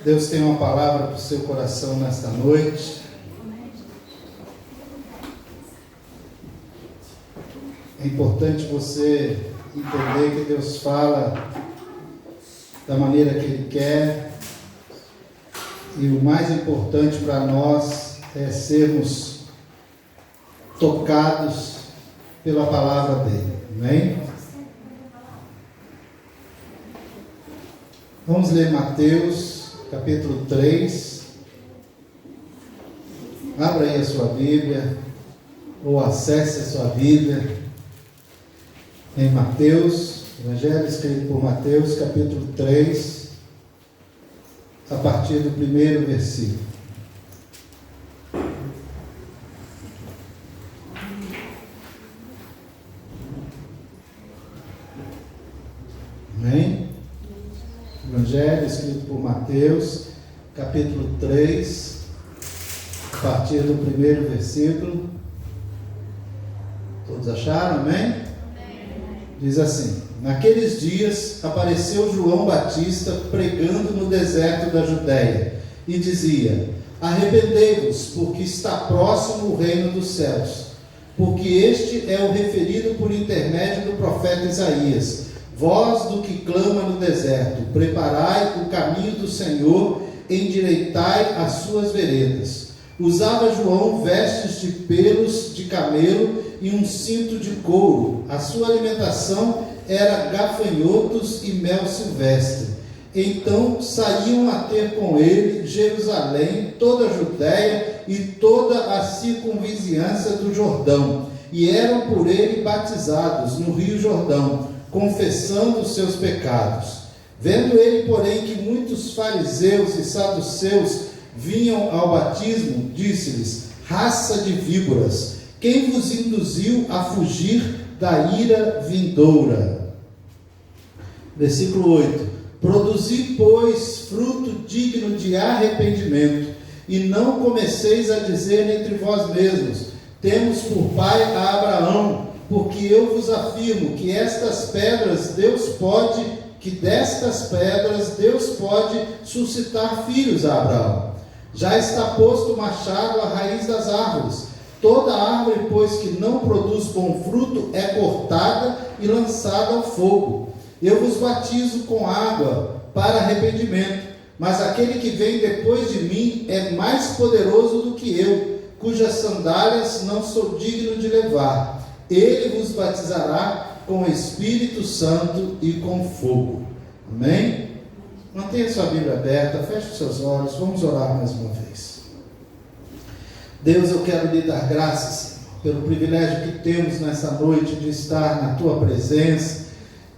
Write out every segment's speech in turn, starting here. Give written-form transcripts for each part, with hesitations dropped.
Deus tem uma palavra para o seu coração nesta noite. É importante você entender que Deus fala da maneira que Ele quer. E o mais importante para nós é sermos tocados pela palavra dEle. Amém? Vamos ler Mateus, capítulo 3. Abra aí a sua Bíblia, ou acesse a sua Bíblia, em Mateus, Evangelho escrito por Mateus, capítulo 3, a partir do primeiro versículo. Amém? Evangelho escrito por Mateus, capítulo 3, a partir do primeiro versículo. Todos acharam? Amém? Diz assim: naqueles dias apareceu João Batista pregando no deserto da Judéia e dizia: arrependei-vos, porque está próximo o reino dos céus. Porque este é o referido por intermédio do profeta Isaías: voz do que clama no deserto, preparai o caminho do Senhor, endireitai as suas veredas. Usava João vestes de pelos de camelo e um cinto de couro. A sua alimentação era gafanhotos e mel silvestre. Então saíam a ter com ele Jerusalém, toda a Judéia e toda a circunvizinhança do Jordão, e eram por ele batizados no rio Jordão, confessando os seus pecados. Vendo ele, porém, que muitos fariseus e saduceus vinham ao batismo, disse-lhes: raça de víboras, quem vos induziu a fugir da ira vindoura? Versículo 8: produzi, pois, fruto digno de arrependimento, e não comeceis a dizer entre vós mesmos: temos por pai a Abraão, porque eu vos afirmo que destas pedras Deus pode suscitar filhos a Abraão. Já está posto o machado à raiz das árvores. Toda árvore, pois, que não produz bom fruto, é cortada e lançada ao fogo. Eu vos batizo com água para arrependimento, mas aquele que vem depois de mim é mais poderoso do que eu, cujas sandálias não sou digno de levar. Ele vos batizará com o Espírito Santo e com fogo. Amém? Mantenha sua Bíblia aberta, feche os seus olhos, vamos orar mais uma vez. Deus, eu quero lhe dar graças pelo privilégio que temos nessa noite de estar na tua presença,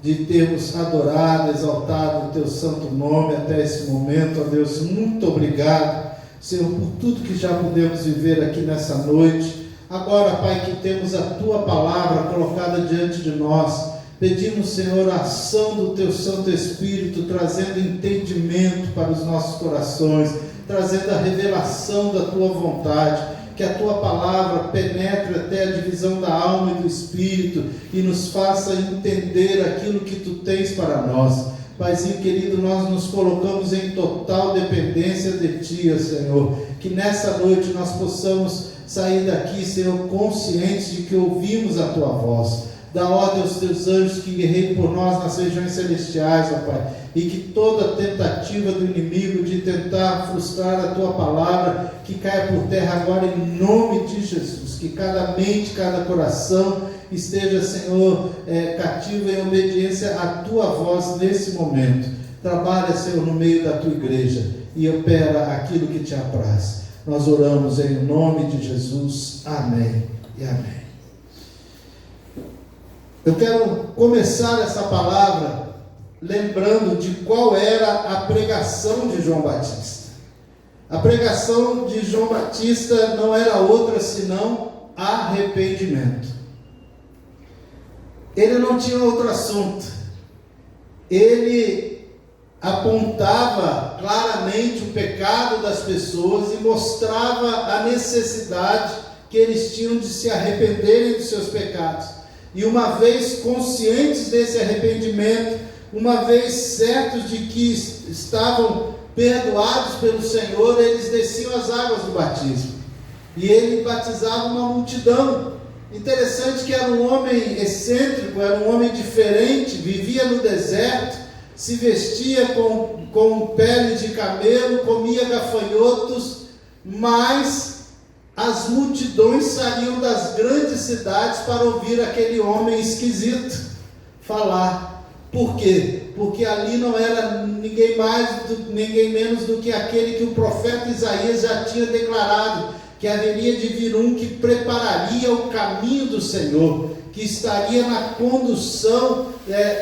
de termos adorado, exaltado o teu santo nome até esse momento. Ó Deus, muito obrigado, Senhor, por tudo que já pudemos viver aqui nessa noite. Agora, Pai, que temos a tua palavra colocada diante de nós, pedimos, Senhor, a ação do teu Santo Espírito, trazendo entendimento para os nossos corações, trazendo a revelação da tua vontade, que a tua palavra penetre até a divisão da alma e do Espírito e nos faça entender aquilo que tu tens para nós. Paizinho querido, nós nos colocamos em total dependência de ti, Senhor, que nessa noite nós possamos sair daqui, Senhor, conscientes de que ouvimos a tua voz. Dá ordem aos teus anjos que guerreiam por nós nas regiões celestiais, ó Pai, e que toda tentativa do inimigo de tentar frustrar a tua palavra, que caia por terra agora em nome de Jesus. Que cada mente, cada coração esteja, Senhor, cativo em obediência à tua voz nesse momento. Trabalha, Senhor, no meio da tua igreja e opera aquilo que te apraz. Nós oramos em nome de Jesus. Amém e amém. Eu quero começar essa palavra lembrando de qual era a pregação de João Batista. A pregação de João Batista não era outra senão arrependimento. Ele não tinha outro assunto. Ele apontava claramente o pecado das pessoas e mostrava a necessidade que eles tinham de se arrependerem dos seus pecados. E uma vez conscientes desse arrependimento, uma vez certos de que estavam perdoados pelo Senhor, eles desciam as águas do batismo, e ele batizava uma multidão. Interessante que era um homem excêntrico, era um homem diferente, vivia no deserto, se vestia com pele de camelo, comia gafanhotos, mas as multidões saíam das grandes cidades para ouvir aquele homem esquisito falar. Por quê? Porque ali não era ninguém mais, ninguém menos do que aquele que o profeta Isaías já tinha declarado, que haveria de vir um que prepararia o caminho do Senhor, que estaria na condução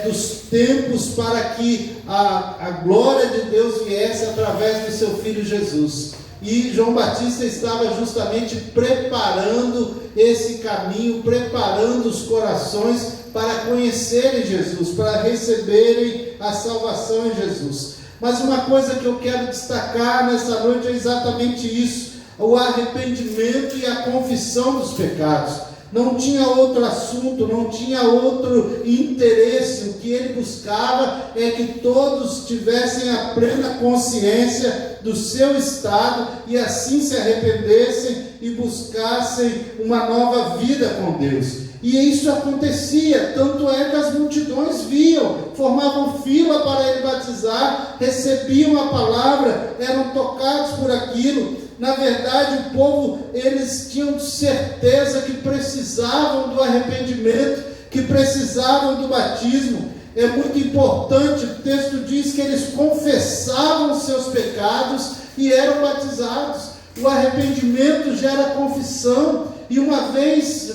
dos tempos para que a glória de Deus viesse através do seu Filho Jesus. E João Batista estava justamente preparando esse caminho, preparando os corações para conhecerem Jesus, para receberem a salvação em Jesus. Mas uma coisa que eu quero destacar nessa noite é exatamente isso: o arrependimento e a confissão dos pecados. Não tinha outro assunto, não tinha outro interesse. O que ele buscava é que todos tivessem a plena consciência do seu estado e assim se arrependessem e buscassem uma nova vida com Deus. E isso acontecia, tanto é que as multidões viam, formavam fila para ele batizar, recebiam a palavra, eram tocados por aquilo. Na verdade, o povo, eles tinham certeza que precisavam do arrependimento, que precisavam do batismo. É muito importante, o texto diz que eles confessavam os seus pecados e eram batizados. O arrependimento gera confissão, e uma vez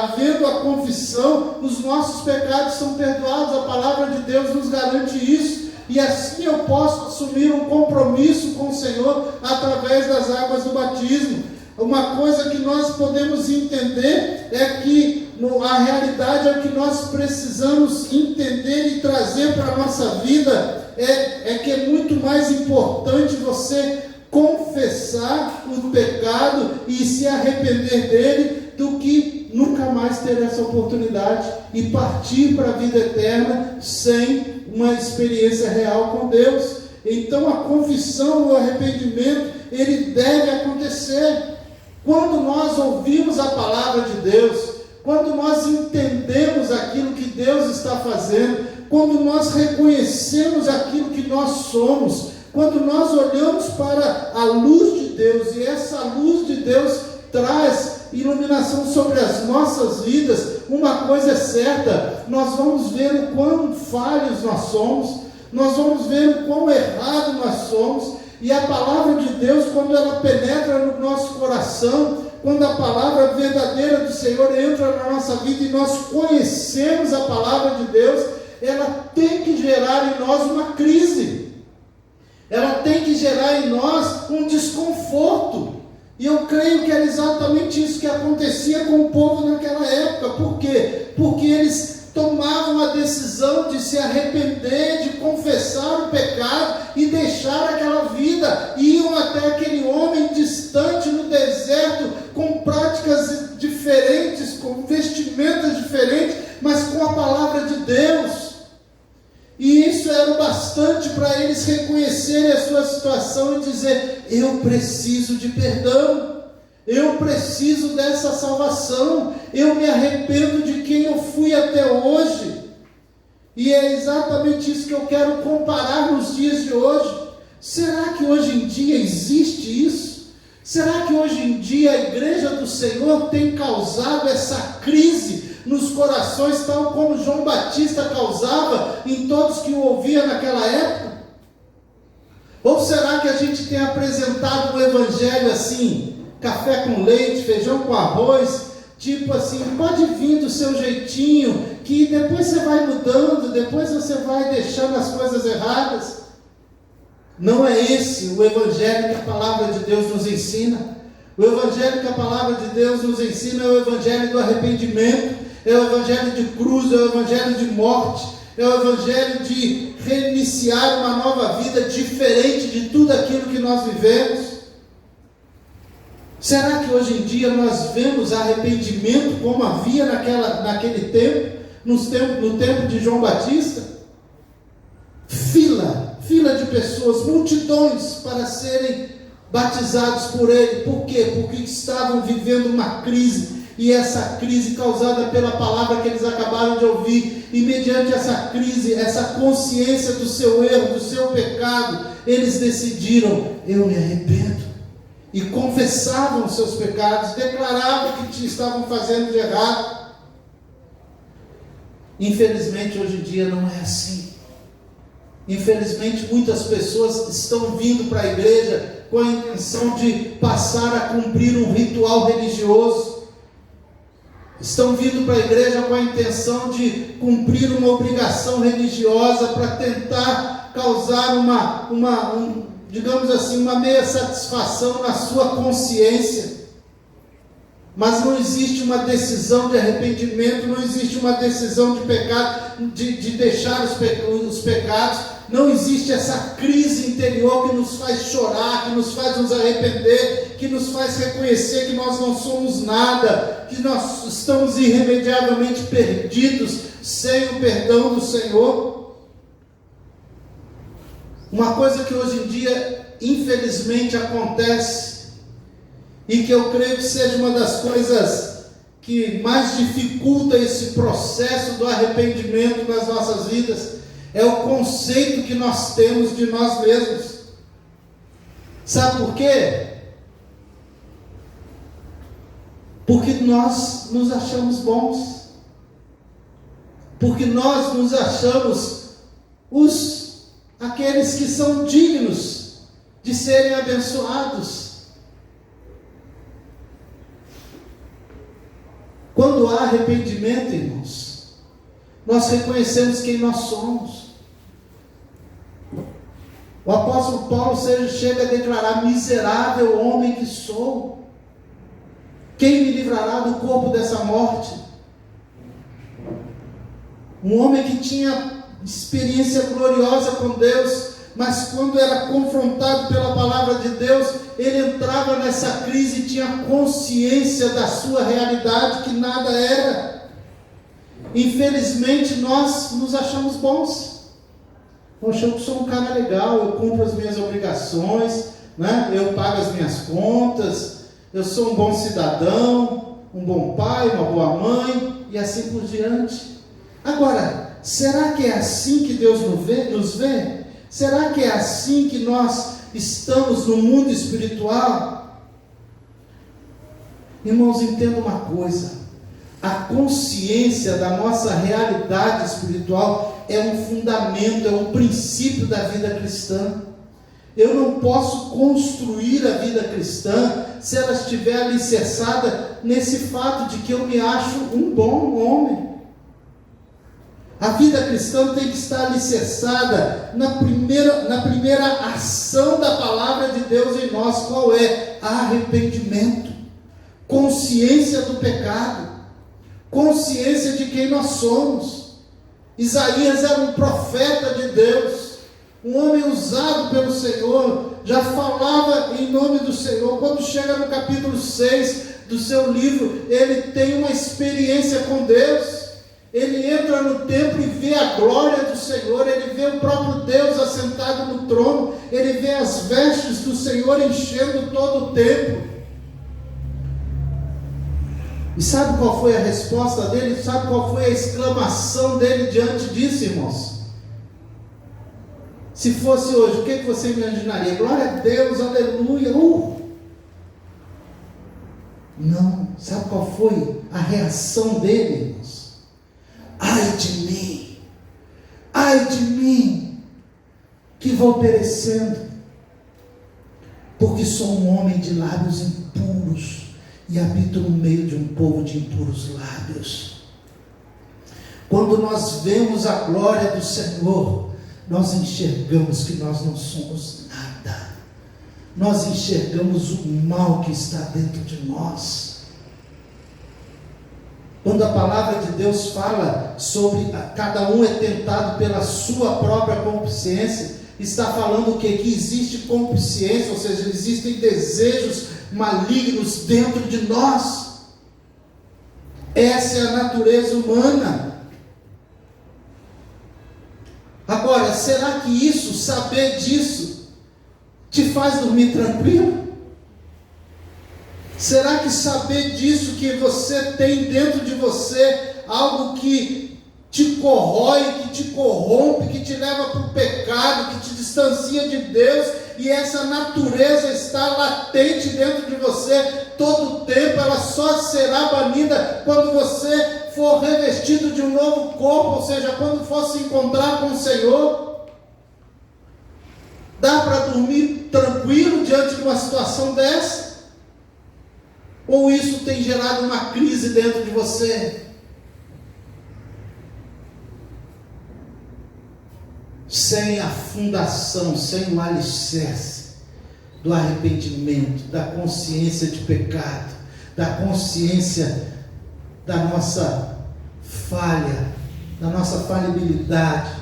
havendo a confissão, os nossos pecados são perdoados. A palavra de Deus nos garante isso. E assim eu posso assumir um compromisso com o Senhor através das águas do batismo. Uma coisa que nós podemos entender é que a realidade é o que nós precisamos entender e trazer para a nossa vida, é que é muito mais importante você confessar o pecado e se arrepender dele, do que nunca mais ter essa oportunidade e partir para a vida eterna sem uma experiência real com Deus. Então a confissão, o arrependimento, ele deve acontecer quando nós ouvimos a palavra de Deus, quando nós entendemos aquilo que Deus está fazendo, quando nós reconhecemos aquilo que nós somos, quando nós olhamos para a luz de Deus, e essa luz de Deus traz iluminação sobre as nossas vidas. Uma coisa é certa: nós vamos ver o quão falhos nós somos, nós vamos ver o quão errado nós somos, e a palavra de Deus, quando ela penetra no nosso coração, quando a palavra verdadeira do Senhor entra na nossa vida e nós conhecemos a palavra de Deus, ela tem que gerar em nós uma crise, ela tem que gerar em nós um desconforto. E eu creio que era exatamente isso que acontecia com o povo naquela época. Por quê? Porque eles tomavam a decisão de se arrepender, de confessar o pecado e deixar aquela vida. Iam até aquele homem distante no deserto, com práticas diferentes, com vestimentas diferentes, mas com a palavra de Deus. E isso era o bastante para eles reconhecerem a sua situação e dizer: eu preciso de perdão, eu preciso dessa salvação, eu me arrependo de quem eu fui até hoje. E é exatamente isso que eu quero comparar nos dias de hoje. Será que hoje em dia existe isso? Será que hoje em dia a igreja do Senhor tem causado essa crise nos corações, tal como João Batista causava em todos que o ouviam naquela época? Ou será que a gente tem apresentado o evangelho assim, café com leite, feijão com arroz, tipo assim, pode vir do seu jeitinho, que depois você vai mudando, depois você vai deixando as coisas erradas? Não é esse o evangelho que a palavra de Deus nos ensina. O evangelho que a palavra de Deus nos ensina é o evangelho do arrependimento, é o evangelho de cruz, é o evangelho de morte, é o evangelho de reiniciar uma nova vida diferente de tudo aquilo que nós vivemos. Será que hoje em dia nós vemos arrependimento como havia naquele tempo, no tempo de João Batista? Fila fila de pessoas, multidões para serem batizados por ele. Por quê? Porque estavam vivendo uma crise, e essa crise causada pela palavra que eles acabaram de ouvir, e mediante essa crise, essa consciência do seu erro, do seu pecado, eles decidiram: eu me arrependo, e confessavam os seus pecados, declaravam que estavam fazendo de errado. Infelizmente hoje em dia não é assim. Infelizmente muitas pessoas estão vindo para a igreja com a intenção de passar a cumprir um ritual religioso. Estão vindo para a igreja com a intenção de cumprir uma obrigação religiosa para tentar causar digamos assim, uma meia satisfação na sua consciência. Mas não existe uma decisão de arrependimento, não existe uma decisão de pecado, de deixar os pecados. Não existe essa crise interior que nos faz chorar, que nos faz nos arrepender, que nos faz reconhecer que nós não somos nada, que nós estamos irremediavelmente perdidos sem o perdão do Senhor. Uma coisa que hoje em dia, infelizmente, acontece, e que eu creio que seja uma das coisas que mais dificulta esse processo do arrependimento nas nossas vidas, é o conceito que nós temos de nós mesmos. Sabe por quê? Porque nós nos achamos bons, porque nós nos achamos aqueles que são dignos de serem abençoados. Quando há arrependimento, irmãos, nós reconhecemos quem nós somos. O apóstolo Paulo chega a declarar: miserável homem que sou, quem me livrará do corpo dessa morte? Um homem que tinha experiência gloriosa com Deus, mas quando era confrontado pela palavra de Deus, ele entrava nessa crise e tinha consciência da sua realidade, que nada era. Infelizmente nós nos achamos bons. Poxa, eu sou um cara legal, eu cumpro as minhas obrigações, né? Eu pago as minhas contas, eu sou um bom cidadão, um bom pai, uma boa mãe, e assim por diante. Agora, será que é assim que Deus nos vê? Será que é assim que nós estamos no mundo espiritual? Irmãos, entenda uma coisa: a consciência da nossa realidade espiritual é um fundamento, é um princípio da vida cristã. Eu não posso construir a vida cristã se ela estiver alicerçada nesse fato de que eu me acho um bom homem. A vida cristã tem que estar alicerçada na primeira ação da palavra de Deus em nós. Qual é? Arrependimento, consciência do pecado, consciência de quem nós somos. Isaías era um profeta de Deus, um homem usado pelo Senhor, já falava em nome do Senhor. Quando chega no capítulo 6 do seu livro, ele tem uma experiência com Deus. Ele entra no templo e vê a glória do Senhor, ele vê o próprio Deus assentado no trono, ele vê as vestes do Senhor enchendo todo o templo. E sabe qual foi a resposta dele? Sabe qual foi a exclamação dele diante disso, irmãos? Se fosse hoje, o que você imaginaria? Glória a Deus, aleluia, Não, sabe qual foi a reação dele, irmãos? Ai de mim, que vou perecendo, porque sou um homem de lábios impuros, e habito no meio de um povo de impuros lábios. Quando nós vemos a glória do Senhor, nós enxergamos que nós não somos nada, nós enxergamos o mal que está dentro de nós. Quando a palavra de Deus fala sobre cada um é tentado pela sua própria concupiscência, está falando o quê? Que existe concupiscência, ou seja, existem desejos malignos dentro de nós. Essa é a natureza humana. Agora, Agora, será que isso, saber disso, te faz dormir tranquilo? Será que saber disso, que você tem dentro de você algo que te corrói, que te corrompe, que te leva para o pecado, que te distancia de Deus, e essa natureza está latente dentro de você todo o tempo, ela só será banida quando você for revestido de um novo corpo, ou seja, quando for se encontrar com o Senhor? Dá para dormir tranquilo diante de uma situação dessa? Ou isso tem gerado uma crise dentro de você? Sem a fundação, sem o alicerce do arrependimento, da consciência de pecado, da consciência da nossa falha, da nossa falibilidade,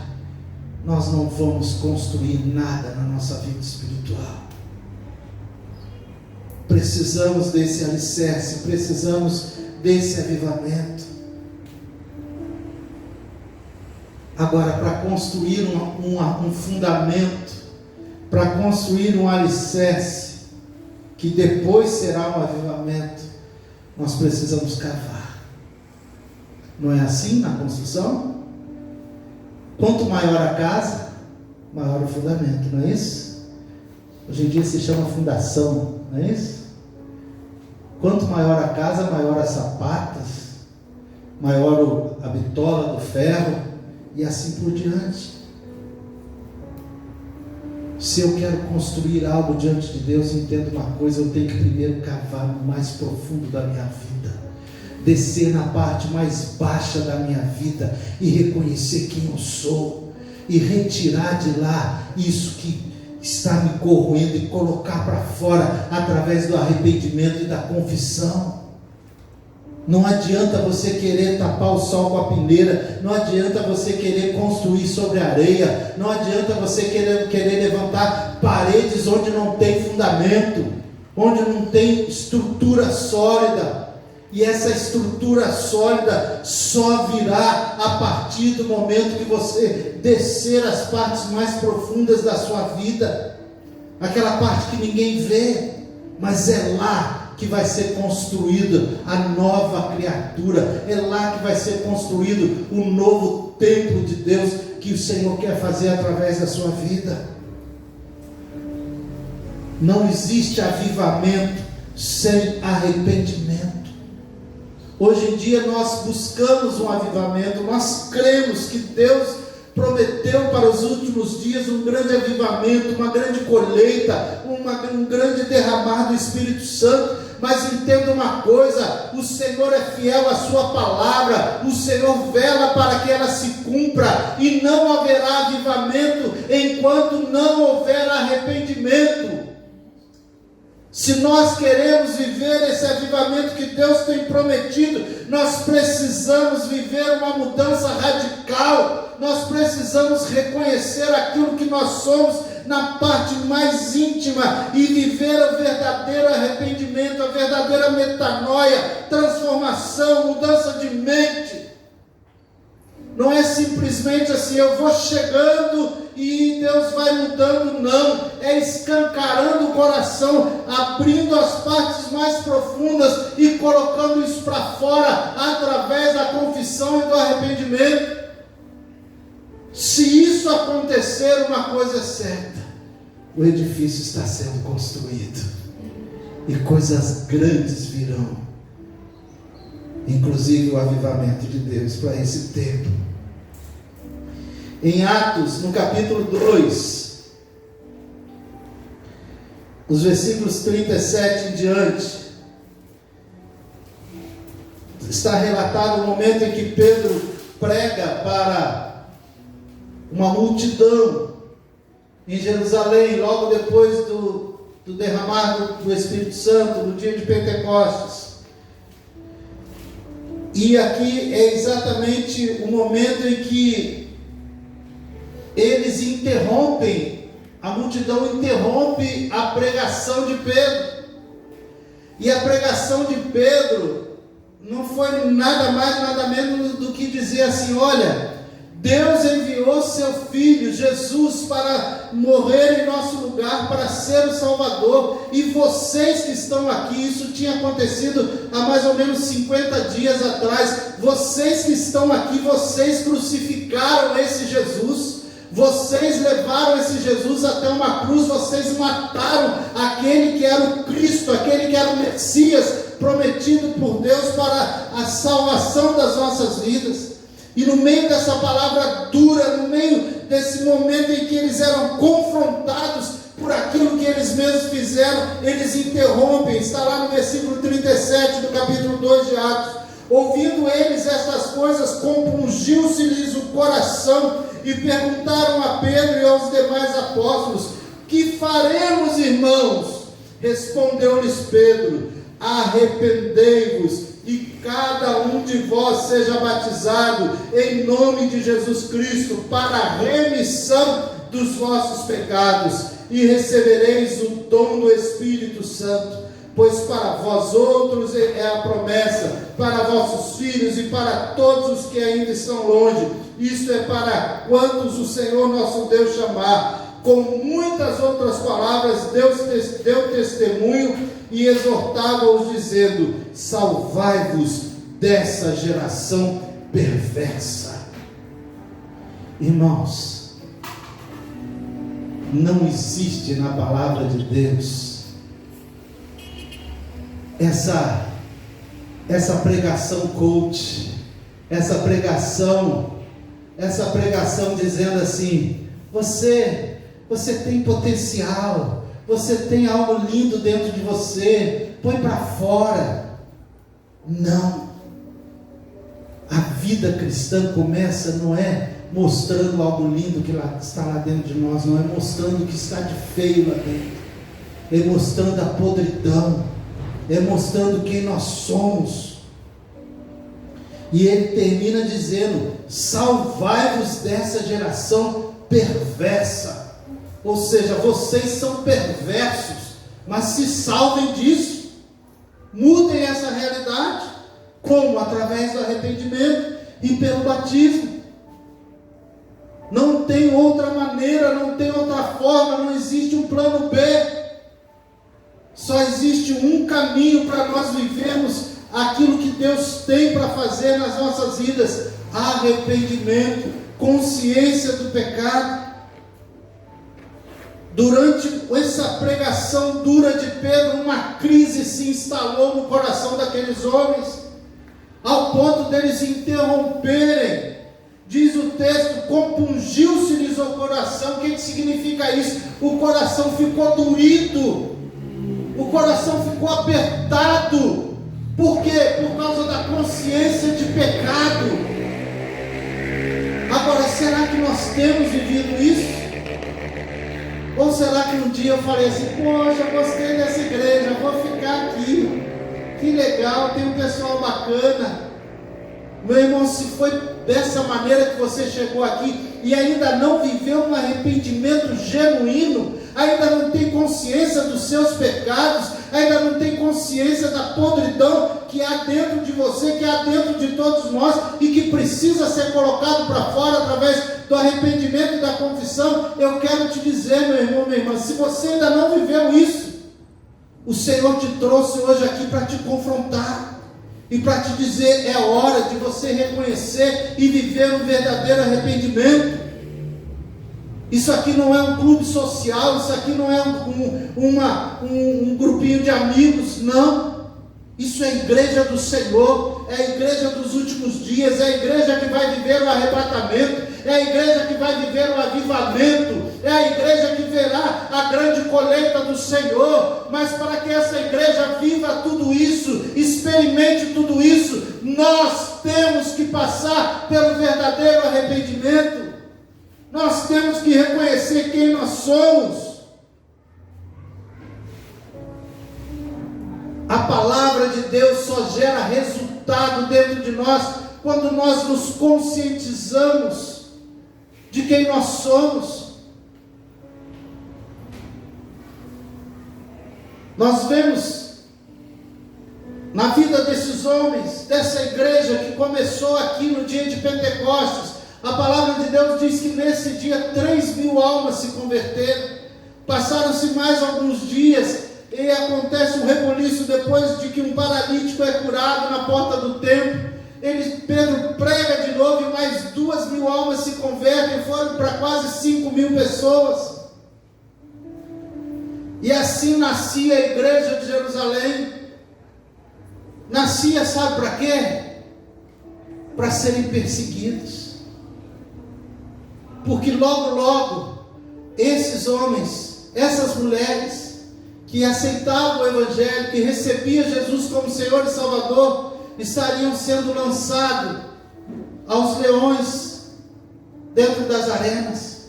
nós não vamos construir nada na nossa vida espiritual. Precisamos desse alicerce, precisamos desse avivamento. Agora, para construir um fundamento, para construir um alicerce, que depois será um avivamento, nós precisamos cavar. Não é assim na construção? Quanto maior a casa, maior o fundamento, não é isso? Hoje em dia se chama fundação, não é isso? Quanto maior a casa, maior as sapatas, maior a bitola do ferro, e assim por diante. Se eu quero construir algo diante de Deus, entenda uma coisa: eu tenho que primeiro cavar no mais profundo da minha vida, descer na parte mais baixa da minha vida e reconhecer quem eu sou, e retirar de lá isso que está me corroendo e colocar para fora através do arrependimento e da confissão. Não adianta você querer tapar o sol com a peneira, não adianta você querer construir sobre a areia, não adianta você querer levantar paredes onde não tem fundamento, onde não tem estrutura sólida. E essa estrutura sólida só virá a partir do momento que você descer as partes mais profundas da sua vida, aquela parte que ninguém vê, mas é lá que vai ser construída a nova criatura, é lá que vai ser construído o novo templo de Deus que o Senhor quer fazer através da sua vida. Não existe avivamento sem arrependimento. Hoje em dia nós buscamos um avivamento, nós cremos que Deus prometeu para os últimos dias um grande avivamento, uma grande colheita, um grande derramar do Espírito Santo. Mas entenda uma coisa: o Senhor é fiel à sua palavra, o Senhor vela para que ela se cumpra, e não haverá avivamento enquanto não houver arrependimento. Se nós queremos viver esse avivamento que Deus tem prometido, nós precisamos viver uma mudança radical, nós precisamos reconhecer aquilo que nós somos na parte mais íntima e viver o verdadeiro arrependimento, a verdadeira metanoia, transformação, mudança de mente. Não é simplesmente assim: eu vou chegando e Deus vai mudando, não. É escancarando o coração, abrindo as partes mais profundas e colocando isso para fora através da confissão e do arrependimento. Se isso acontecer, uma coisa é certa: o edifício está sendo construído e coisas grandes virão, inclusive o avivamento de Deus para esse tempo. Em Atos, no capítulo 2, os versículos 37 em diante, está relatado o momento em que Pedro prega para uma multidão em Jerusalém, logo depois do derramar do Espírito Santo, no dia de Pentecostes. E aqui é exatamente o momento em que eles interrompem, a multidão interrompe a pregação de Pedro. E a pregação de Pedro não foi nada mais, nada menos do que dizer assim: olha, Deus enviou seu Filho, Jesus, para morrer em nosso lugar, para ser o Salvador. E vocês que estão aqui, isso tinha acontecido há mais ou menos 50 dias atrás. Vocês que estão aqui, vocês crucificaram esse Jesus. Vocês levaram esse Jesus até uma cruz. Vocês mataram aquele que era o Cristo, aquele que era o Messias, prometido por Deus para a salvação das nossas vidas. E no meio dessa palavra dura, no meio desse momento em que eles eram confrontados por aquilo que eles mesmos fizeram, eles interrompem. Está lá no versículo 37 do capítulo 2 de Atos. Ouvindo eles estas coisas, compungiu-se-lhes o coração e perguntaram a Pedro e aos demais apóstolos: que faremos, irmãos? Respondeu-lhes Pedro: arrependei-vos e cada um de vós seja batizado em nome de Jesus Cristo para a remissão dos vossos pecados, e recebereis o dom do Espírito Santo, pois para vós outros é a promessa, para vossos filhos e para todos os que ainda estão longe. Isto é para quantos o Senhor nosso Deus chamar. Com muitas outras palavras, Deus deu testemunho e exortava-os, dizendo: salvai-vos dessa geração perversa. Irmãos, não existe na palavra de Deus essa pregação coach, essa pregação dizendo assim: você tem potencial, você tem algo lindo dentro de você, põe para fora. Não. A vida cristã começa, não é mostrando algo lindo que está lá dentro de nós, não é mostrando o que está de feio lá dentro, é mostrando a podridão, é mostrando quem nós somos. E ele termina dizendo: salvai-vos dessa geração perversa. Ou seja, vocês são perversos, mas se salvem disso, mudem essa realidade. Como? Através do arrependimento e pelo batismo. Não tem outra maneira, não tem outra forma, não existe um plano B. Só existe um caminho para nós vivermos aquilo que Deus tem para fazer nas nossas vidas: arrependimento, consciência do pecado. Durante essa pregação dura de Pedro, uma crise se instalou no coração daqueles homens, ao ponto deles interromperem. Diz o texto: compungiu-se-lhes o coração. O que significa isso? O coração ficou doído, o coração ficou apertado. Por quê? Por causa da consciência de pecado. Agora, será que nós temos vivido isso? Ou será que um dia eu falei assim: poxa, gostei dessa igreja, vou ficar aqui, que legal, tem um pessoal bacana. Meu irmão, se foi dessa maneira que você chegou aqui e ainda não viveu um arrependimento genuíno, ainda não tem consciência dos seus pecados, ainda não tem consciência da podridão que há dentro de você, que há dentro de todos nós, e que precisa ser colocado para fora através do arrependimento e da confissão, eu quero te dizer, meu irmão, minha irmã, se você ainda não viveu isso, o Senhor te trouxe hoje aqui para te confrontar e para te dizer: é hora de você reconhecer e viver um verdadeiro arrependimento. Isso aqui não é um clube social, isso aqui não é um grupinho de amigos, não. Isso é a igreja do Senhor, é a igreja dos últimos dias, é a igreja que vai viver o arrebatamento, é a igreja que vai viver o avivamento, é a igreja que verá a grande colheita do Senhor. Mas para que essa igreja viva tudo isso, experimente tudo isso, nós temos que passar pelo verdadeiro arrependimento. Nós temos que reconhecer quem nós somos. A palavra de Deus só gera resultado dentro de nós quando nós nos conscientizamos de quem nós somos. Nós vemos na vida desses homens, dessa igreja que começou aqui no dia de Pentecostes, A palavra de Deus diz que nesse dia 3.000 almas se converteram. Passaram-se mais alguns dias e acontece um reboliço depois de que um paralítico é curado na porta do templo. Pedro prega de novo e mais 2.000 almas se convertem, foram para quase 5.000 pessoas. E assim nascia a igreja de Jerusalém. Nascia, sabe para quê? Para serem perseguidos. Porque logo, esses homens, essas mulheres, que aceitavam o Evangelho, que recebiam Jesus como Senhor e Salvador, estariam sendo lançados aos leões dentro das arenas,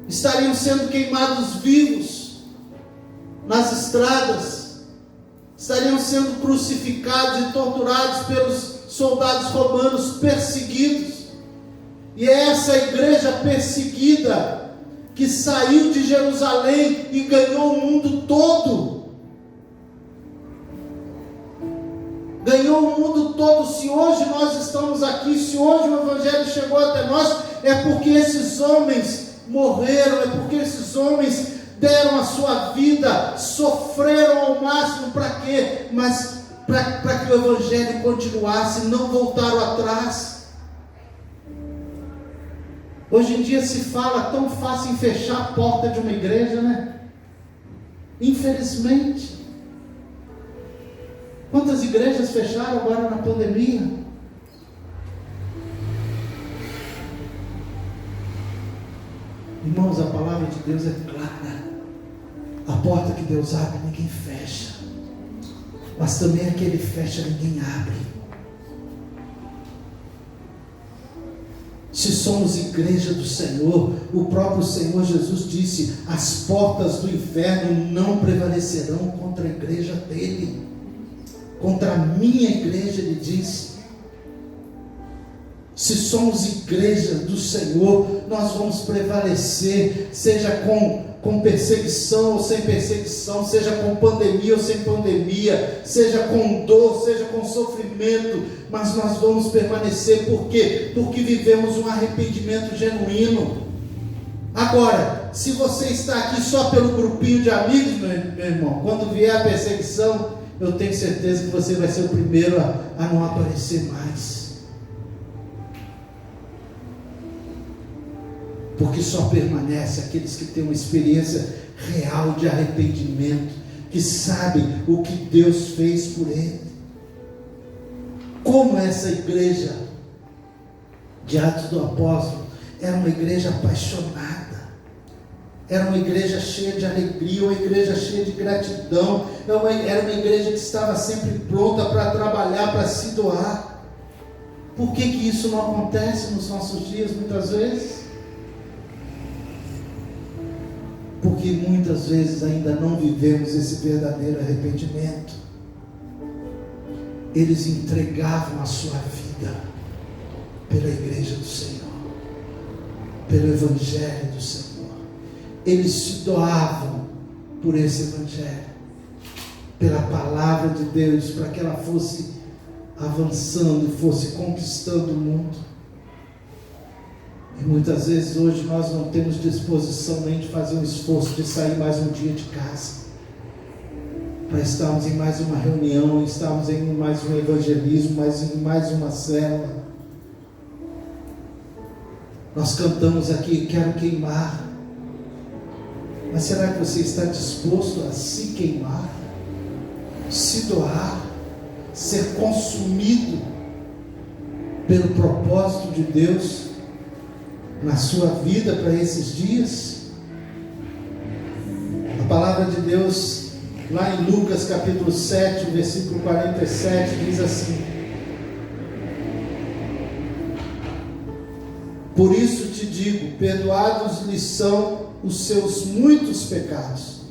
estariam sendo queimados vivos nas estradas, estariam sendo crucificados e torturados pelos soldados romanos perseguidos. E é essa igreja perseguida que saiu de Jerusalém e ganhou o mundo todo. Ganhou o mundo todo. Se hoje nós estamos aqui, se hoje o Evangelho chegou até nós, é porque esses homens morreram, é porque esses homens deram a sua vida, sofreram ao máximo. Para quê? Mas para que o Evangelho continuasse, não voltaram atrás. Hoje em dia se fala tão fácil em fechar a porta de uma igreja, né? Infelizmente. Quantas igrejas fecharam agora na pandemia? Irmãos, a palavra de Deus é clara. A porta que Deus abre, ninguém fecha. Mas também a que Ele fecha, ninguém abre. Se somos igreja do Senhor, o próprio Senhor Jesus disse: as portas do inferno não prevalecerão contra a igreja dele, contra a minha igreja, ele disse. Se somos igreja do Senhor, nós vamos prevalecer, seja com perseguição ou sem perseguição, seja com pandemia ou sem pandemia, seja com dor, seja com sofrimento, mas nós vamos permanecer. Por quê? Porque vivemos um arrependimento genuíno. Agora, se você está aqui só pelo grupinho de amigos, meu irmão, quando vier a perseguição, eu tenho certeza que você vai ser o primeiro a não aparecer mais. Porque só permanece aqueles que têm uma experiência real de arrependimento, que sabem o que Deus fez por ele. Como essa igreja de Atos do Apóstolo era uma igreja apaixonada, era uma igreja cheia de alegria, uma igreja cheia de gratidão, era uma igreja que estava sempre pronta para trabalhar, para se doar. Por que isso não acontece nos nossos dias muitas vezes? Porque muitas vezes ainda não vivemos esse verdadeiro arrependimento. Eles entregavam a sua vida pela igreja do Senhor, pelo Evangelho do Senhor. Eles se doavam por esse Evangelho, pela palavra de Deus, para que ela fosse avançando e fosse conquistando o mundo. E muitas vezes hoje nós não temos disposição nem de fazer um esforço de sair mais um dia de casa, para estarmos em mais uma reunião, estarmos em mais um evangelismo, em mais uma célula. Nós cantamos aqui: quero queimar. Mas será que você está disposto a se queimar, se doar, ser consumido pelo propósito de Deus na sua vida para esses dias? A palavra de Deus, lá em Lucas capítulo 7, versículo 47, diz assim: por isso te digo, perdoados lhes são os seus muitos pecados,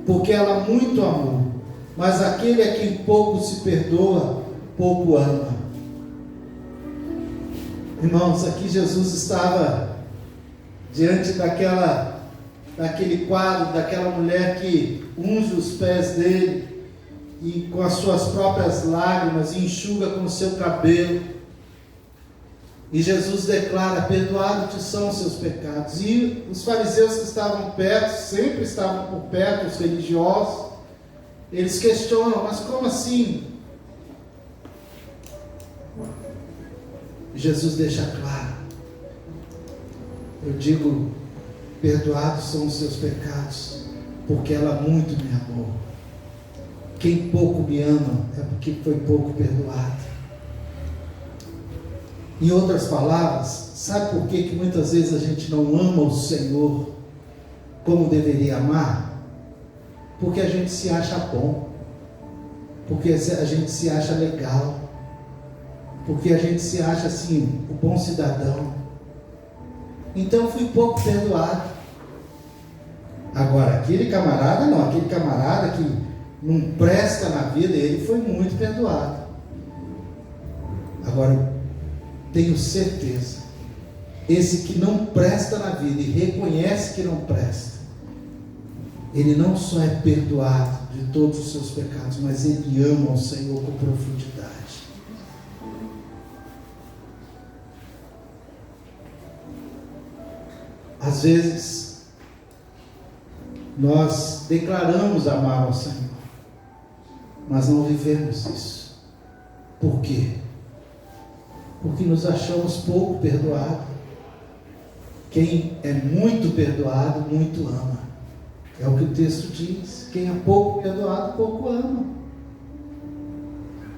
porque ela muito amou, mas aquele a quem pouco se perdoa, pouco ama. Irmãos, aqui Jesus estava diante daquele quadro, daquela mulher que unge os pés dele, e com as suas próprias lágrimas enxuga com o seu cabelo. E Jesus declara: perdoados te são os seus pecados. E os fariseus que estavam perto, sempre estavam por perto, os religiosos, eles questionam: mas como assim? Jesus deixa claro: eu digo, perdoados são os seus pecados, porque ela muito me amou. Quem pouco me ama é porque foi pouco perdoado. Em outras palavras, sabe por que muitas vezes a gente não ama o Senhor como deveria amar? Porque a gente se acha bom, porque a gente se acha legal, porque a gente se acha assim, o bom cidadão. Então eu fui pouco perdoado. Agora, aquele camarada não, aquele camarada que não presta na vida, ele foi muito perdoado. Agora, eu tenho certeza, esse que não presta na vida e reconhece que não presta, ele não só é perdoado de todos os seus pecados, mas ele ama o Senhor com profundidade. Às vezes, nós declaramos amar ao Senhor, mas não vivemos isso. Por quê? Porque nos achamos pouco perdoados. Quem é muito perdoado, muito ama. É o que o texto diz. Quem é pouco perdoado, pouco ama.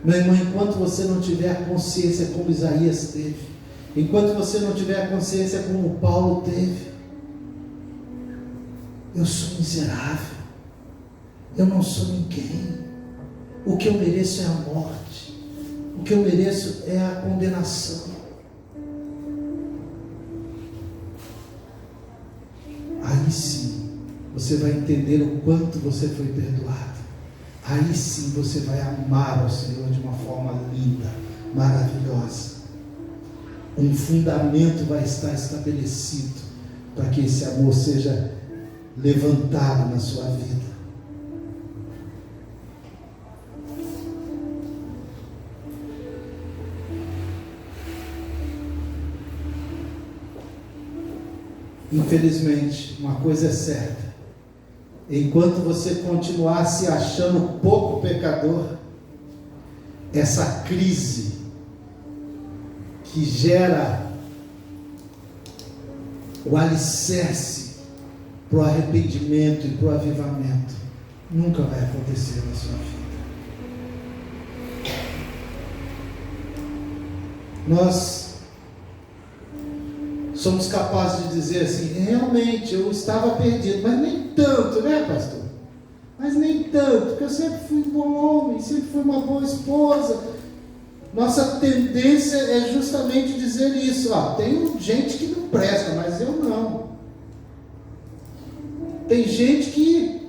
Meu irmão, enquanto você não tiver consciência como Isaías teve, enquanto você não tiver consciência como Paulo teve, eu sou miserável, eu não sou ninguém, o que eu mereço é a morte, o que eu mereço é a condenação. Aí sim você vai entender o quanto você foi perdoado. Aí sim você vai amar ao Senhor de uma forma linda, maravilhosa. Um fundamento vai estar estabelecido para que esse amor seja levantado na sua vida. Infelizmente, uma coisa é certa: enquanto você continuar se achando pouco pecador, essa crise que gera o alicerce para o arrependimento e para o avivamento nunca vai acontecer na sua vida. Nós somos capazes de dizer assim: realmente eu estava perdido, mas nem tanto, né, pastor? Mas nem tanto, porque eu sempre fui um bom homem, sempre fui uma boa esposa. Nossa tendência é justamente dizer isso: tem gente que não presta, mas eu não. Tem gente que,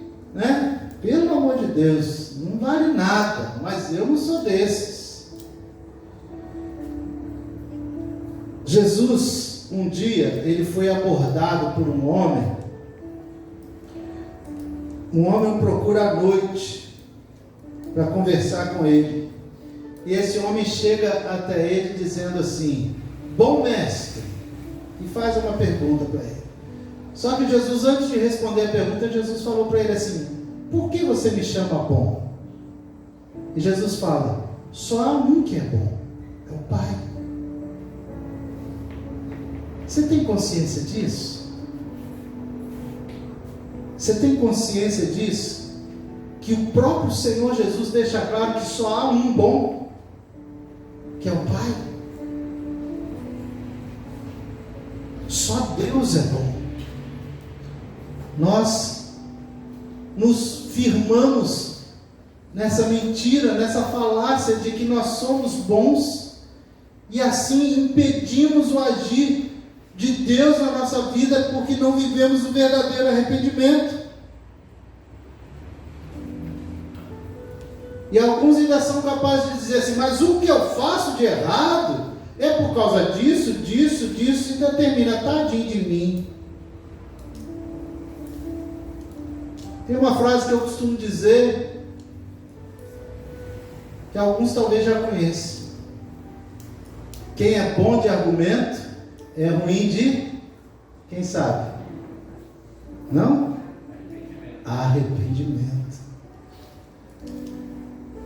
pelo amor de Deus, não vale nada, mas eu não sou desses. Jesus, um dia, ele foi abordado por um homem. Um homem o procura à noite para conversar com ele. E esse homem chega até ele dizendo assim: bom mestre, e faz uma pergunta para ele. Só que Jesus, antes de responder a pergunta, Jesus falou para ele assim: por que você me chama bom? E Jesus fala: só há um que é bom, é o Pai. Você tem consciência disso? Você tem consciência disso? Que o próprio Senhor Jesus deixa claro que só há um bom, que é o Pai. Só Deus é bom. Nós nos firmamos nessa mentira, nessa falácia de que nós somos bons, e assim impedimos o agir de Deus na nossa vida, porque não vivemos o verdadeiro arrependimento. E alguns ainda são capazes de dizer assim: mas o que eu faço de errado é por causa disso, e ainda termina: tadinho de mim. Tem uma frase que eu costumo dizer, que alguns talvez já conheçam: Quem é bom de argumento é ruim de... Quem sabe? Não? Arrependimento.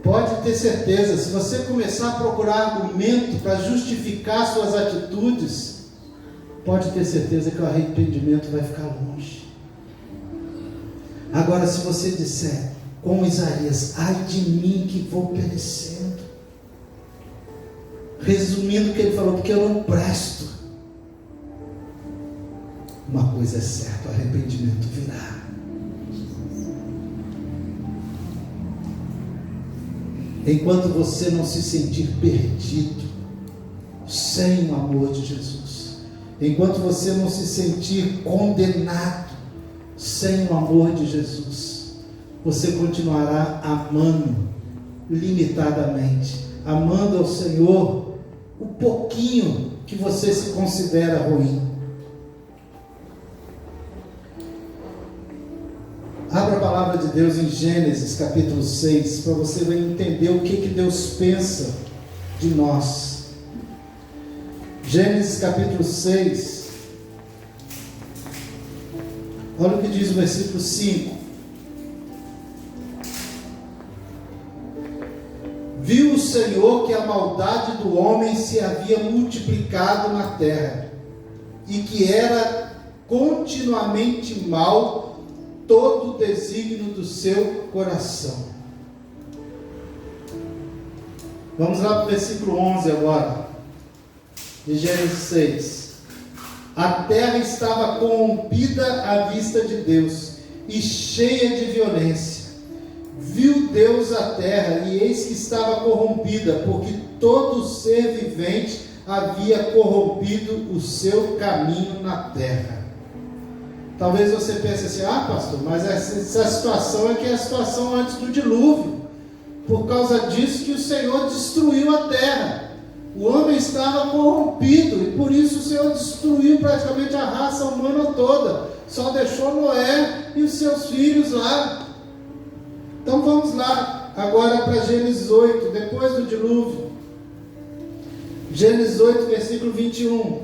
Pode ter certeza, se você começar a procurar argumento para justificar suas atitudes, pode ter certeza que o arrependimento vai ficar longe. Agora, se você disser, como Isaías, ai de mim que vou perecendo, resumindo o que ele falou, porque eu não presto, uma coisa é certa, o arrependimento virá. Enquanto você não se sentir perdido, sem o amor de Jesus, enquanto você não se sentir condenado, sem o amor de Jesus, você continuará amando limitadamente, amando ao Senhor o pouquinho que você se considera ruim. Abra a palavra de Deus em Gênesis capítulo 6, para você entender o que Deus pensa de nós. Gênesis capítulo 6, olha o que diz o versículo 5. Viu o Senhor que a maldade do homem se havia multiplicado na terra, e que era continuamente mal todo o desígnio do seu coração. Vamos lá para o versículo 11 agora, de Gênesis 6. A terra estava corrompida à vista de Deus, e cheia de violência. Viu Deus a terra, e eis que estava corrompida, porque todo ser vivente havia corrompido o seu caminho na terra. Talvez você pense assim, pastor, mas essa situação aqui é a situação antes do dilúvio. Por causa disso que o Senhor destruiu a terra. O homem estava corrompido, e por isso o Senhor destruiu praticamente a raça humana toda. Só deixou Noé e os seus filhos lá. Então vamos lá, agora para Gênesis 8, depois do dilúvio. Gênesis 8, versículo 21.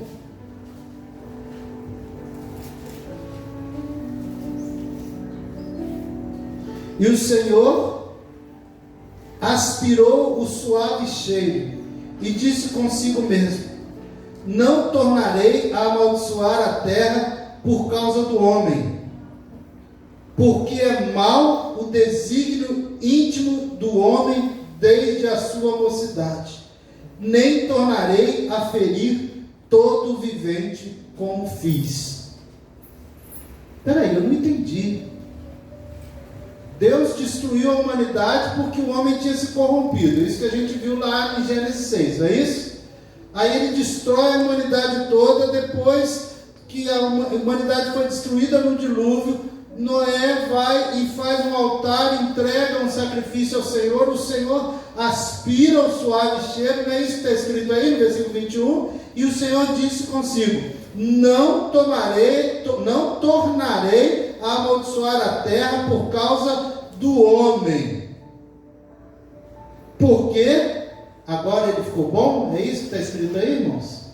E o Senhor aspirou o suave cheiro e disse consigo mesmo: não tornarei a amaldiçoar a terra por causa do homem, porque é mau o desígnio íntimo do homem desde a sua mocidade, nem tornarei a ferir todo vivente como fiz. Peraí, eu não entendi. Deus destruiu a humanidade porque o homem tinha se corrompido. Isso que a gente viu lá em Gênesis 6, não é isso? Aí ele destrói a humanidade toda. Depois que a humanidade foi destruída no dilúvio, Noé vai e faz um altar, entrega um sacrifício ao Senhor. O Senhor aspira o suave cheiro, não é isso que está escrito aí no versículo 21? E o Senhor disse consigo: não tornarei a amaldiçoar a terra por causa do homem. Porque agora ele ficou bom? É isso que está escrito aí, irmãos?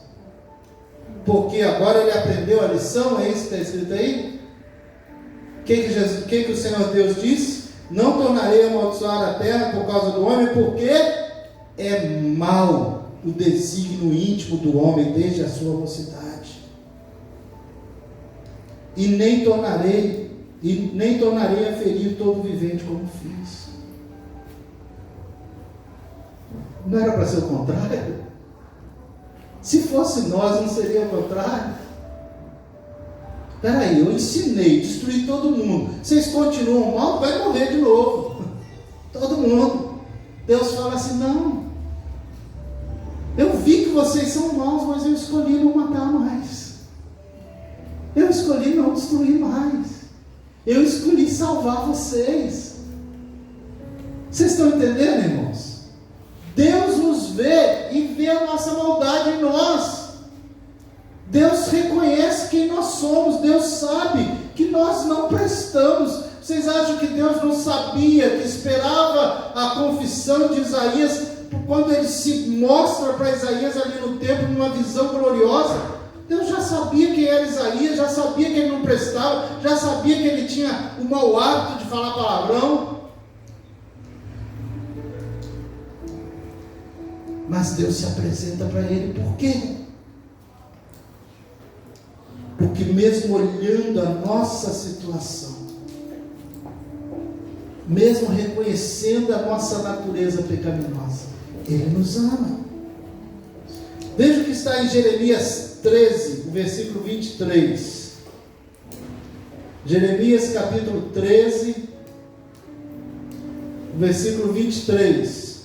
Porque agora ele aprendeu a lição? É isso que está escrito aí? O que o Senhor Deus disse? Não tornarei a amaldiçoar a terra por causa do homem, porque é mau o desígnio íntimo do homem desde a sua mocidade. E nem tornarei a ferir todo vivente como fiz. Não era para ser o contrário? Se fosse nós, não seria o contrário? Peraí, eu ensinei, destruí todo mundo. Vocês continuam mal, vai morrer de novo. Todo mundo. Deus fala assim: não. Eu vi que vocês são maus, mas eu escolhi não matar mais. Eu escolhi não destruir mais. Eu escolhi salvar vocês. Vocês estão entendendo, irmãos? Deus nos vê e vê a nossa maldade em nós. Deus reconhece quem nós somos. Deus sabe que nós não prestamos. Vocês acham que Deus não sabia, que esperava a confissão de Isaías quando ele se mostra para Isaías ali no templo, numa visão gloriosa, Deus já sabia quem era Isaías, já sabia que ele não prestava, já sabia que ele tinha o mau hábito de falar palavrão. Mas Deus se apresenta para ele, por quê? Porque mesmo olhando a nossa situação, mesmo reconhecendo a nossa natureza pecaminosa, Ele nos ama. Veja o que está em Jeremias 13, versículo 23. Jeremias capítulo 13, versículo 23.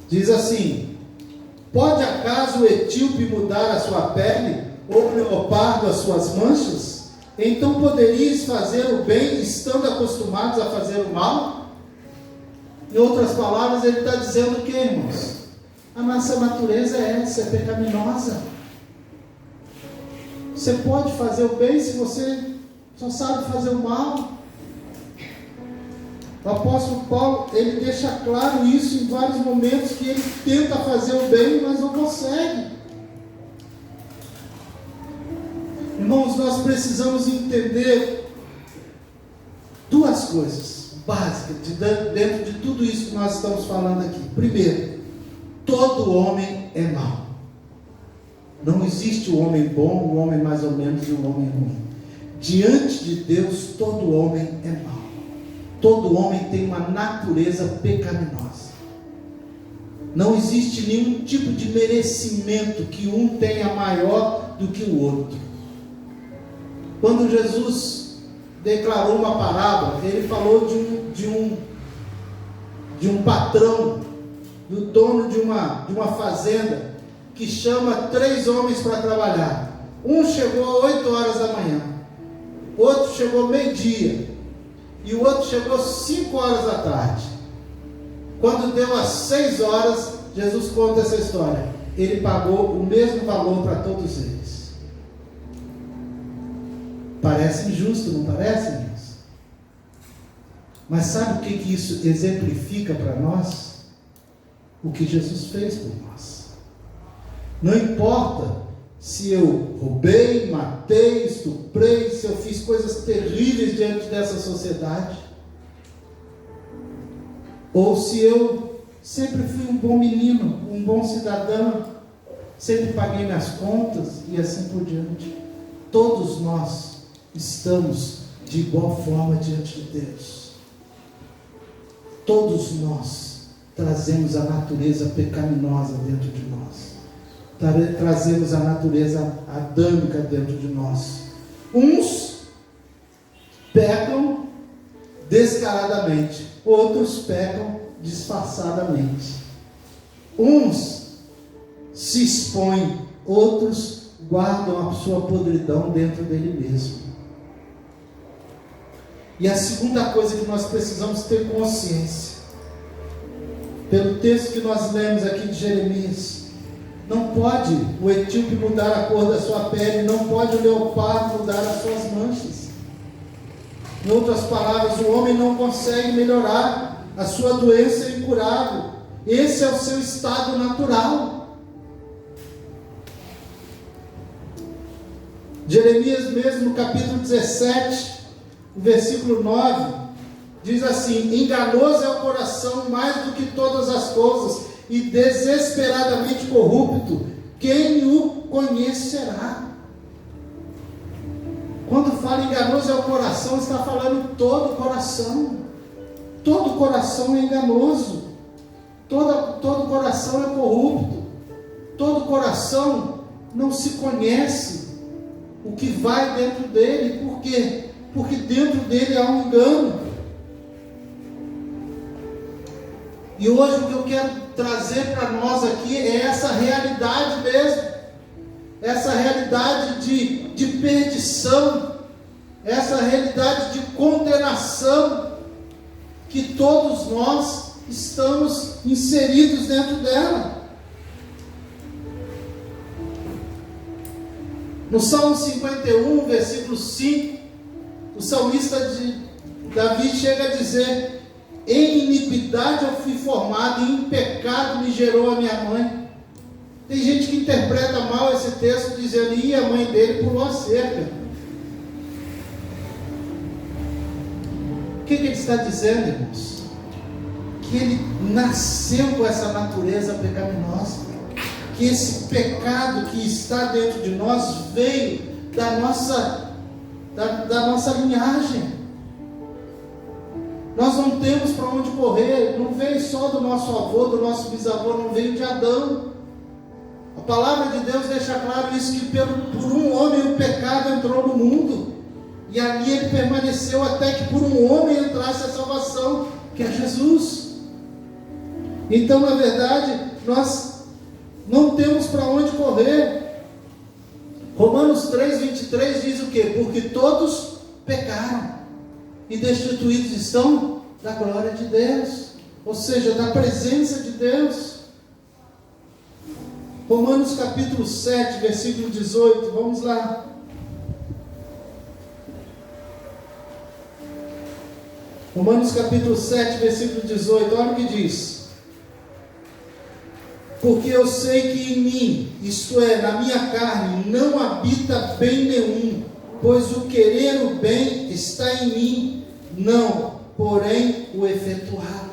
Diz assim: pode acaso o etíope mudar a sua pele, ou o leopardo as suas manchas? Então poderíeis fazer o bem, estando acostumados a fazer o mal? Em outras palavras, ele está dizendo o que, irmãos? A nossa natureza é essa, é pecaminosa. Você pode fazer o bem se você só sabe fazer o mal. O apóstolo Paulo, ele deixa claro isso em vários momentos, que ele tenta fazer o bem, mas não consegue. Irmãos, nós precisamos entender duas coisas básicas dentro de tudo isso que nós estamos falando aqui. Primeiro, todo homem é mau. Não existe o homem bom, o homem mais ou menos e o homem ruim. Diante de Deus, todo homem é mau. Todo homem tem uma natureza pecaminosa. Não existe nenhum tipo de merecimento que um tenha maior do que o outro. Quando Jesus declarou uma parábola, ele falou de um patrão, do dono de uma fazenda, que chama 3 homens para trabalhar. Um chegou às 8 horas da manhã, outro chegou meio-dia, e o outro chegou 5 horas da tarde. Quando deu às 6 horas, Jesus conta essa história. Ele pagou o mesmo valor para todos eles. Parece injusto, não parece, irmãos? Mas sabe o que isso exemplifica para nós? O que Jesus fez por nós. Não importa se eu roubei, matei, estuprei, se eu fiz coisas terríveis diante dessa sociedade, ou se eu sempre fui um bom menino, um bom cidadão, sempre paguei minhas contas e assim por diante. Todos nós estamos de igual forma diante de Deus. Todos nós trazemos a natureza pecaminosa dentro de nós. Trazemos a natureza adâmica dentro de nós. Uns pecam descaradamente, outros pecam disfarçadamente. Uns se expõem, outros guardam a sua podridão dentro dele mesmo. E a segunda coisa que nós precisamos ter consciência, pelo texto que nós lemos aqui de Jeremias, não pode o etíope mudar a cor da sua pele, não pode o leopardo mudar as suas manchas. Em outras palavras, o homem não consegue melhorar, a sua doença é incurável. Esse é o seu estado natural. Jeremias mesmo, no capítulo 17, o versículo 9, diz assim: enganoso é o coração mais do que todas as coisas, e desesperadamente corrupto, quem o conhecerá? Quando fala enganoso é o coração, está falando todo o coração. Todo coração é enganoso, todo coração é corrupto, todo coração não se conhece o que vai dentro dele. Por quê? Porque dentro dele há um engano. E hoje o que eu quero trazer para nós aqui é essa realidade mesmo, essa realidade de perdição, essa realidade de condenação, que todos nós estamos inseridos dentro dela. No Salmo 51, versículo 5, o salmista Davi chega a dizer Em iniquidade eu fui formado, e em pecado me gerou a minha mãe. Tem gente que interpreta mal esse texto, dizendo, e a mãe dele pulou a cerca. O que ele está dizendo, irmãos? Que ele nasceu com essa natureza pecaminosa, que esse pecado que está dentro de nós veio da nossa linhagem. Nós não temos para onde correr, não veio só do nosso avô, do nosso bisavô, não veio de Adão. A palavra de Deus deixa claro isso, que por um homem o pecado entrou no mundo, e ali ele permaneceu até que por um homem entrasse a salvação, que é Jesus. Então, na verdade, nós não temos para onde correr. Romanos 3:23 diz o quê? Porque todos pecaram e destituídos estão da glória de Deus, ou seja, da presença de Deus. Romanos capítulo 7, versículo 18, vamos lá. Romanos capítulo 7, versículo 18, olha o que diz. Porque eu sei que em mim, isto é, na minha carne, não habita bem nenhum, pois o querer o bem está em mim, não, porém, o efetuar.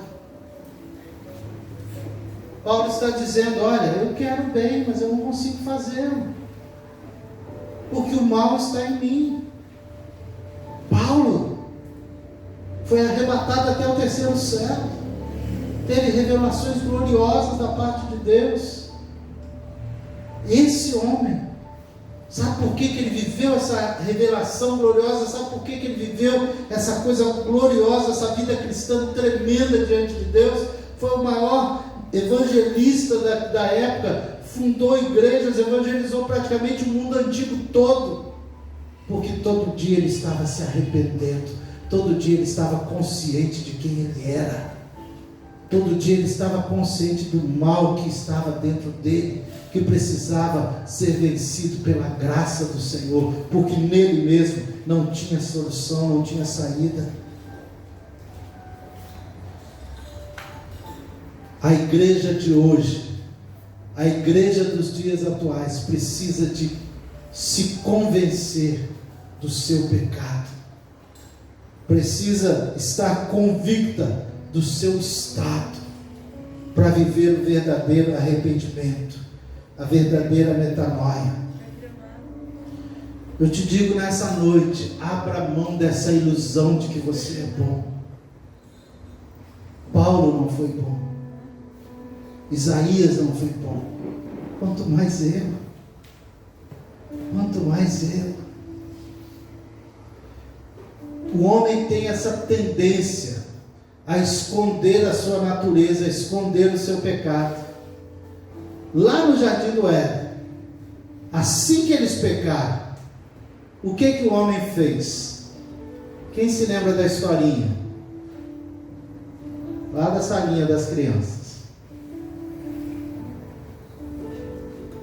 Paulo está dizendo, olha, eu quero bem, mas eu não consigo fazê-lo, porque o mal está em mim. Paulo foi arrebatado até o terceiro céu, teve revelações gloriosas da parte de Deus. Esse homem, sabe por que ele viveu essa revelação gloriosa? Sabe por que ele viveu essa coisa gloriosa, essa vida cristã tremenda diante de Deus? Foi o maior evangelista da época, fundou igrejas, evangelizou praticamente o mundo antigo todo, porque todo dia ele estava se arrependendo, todo dia ele estava consciente de quem ele era, todo dia ele estava consciente do mal que estava dentro dele, que precisava ser vencido pela graça do Senhor, porque nele mesmo não tinha solução, não tinha saída. A igreja de hoje, a igreja dos dias atuais, precisa de se convencer do seu pecado, precisa estar convicta do seu estado, para viver o verdadeiro arrependimento, a verdadeira metanoia. Eu te digo nessa noite, abra mão dessa ilusão de que você é bom. Paulo não foi bom, Isaías não foi bom, quanto mais eu, O homem tem essa tendência a esconder a sua natureza, a esconder o seu pecado. Lá no Jardim do Éden, assim que eles pecaram, o que o homem fez? Quem se lembra da historinha? Lá da salinha das crianças.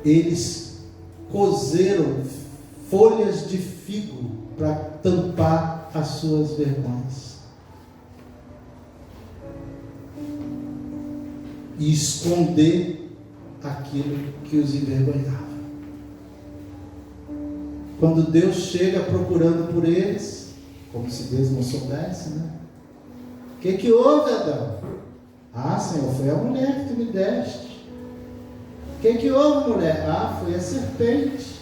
Eles cozeram folhas de figo para tampar as suas vergonhas e esconder aquilo que os envergonhava. Quando Deus chega procurando por eles, como se Deus não soubesse, né? O que houve, Adão? Ah, Senhor, foi a mulher que tu me deste. O que houve, mulher? Ah, foi a serpente.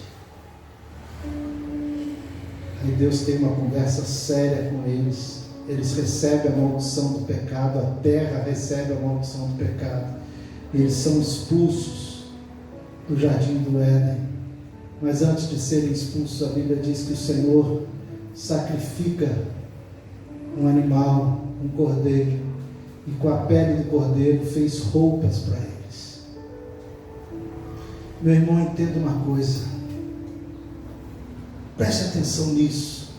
Aí Deus tem uma conversa séria com eles. Eles recebem a maldição do pecado, a terra recebe a maldição do pecado. Eles são expulsos do Jardim do Éden. Mas antes de serem expulsos, a Bíblia diz que o Senhor sacrifica um animal, um cordeiro, e com a pele do cordeiro fez roupas para eles. Meu irmão, entenda uma coisa, preste atenção nisso,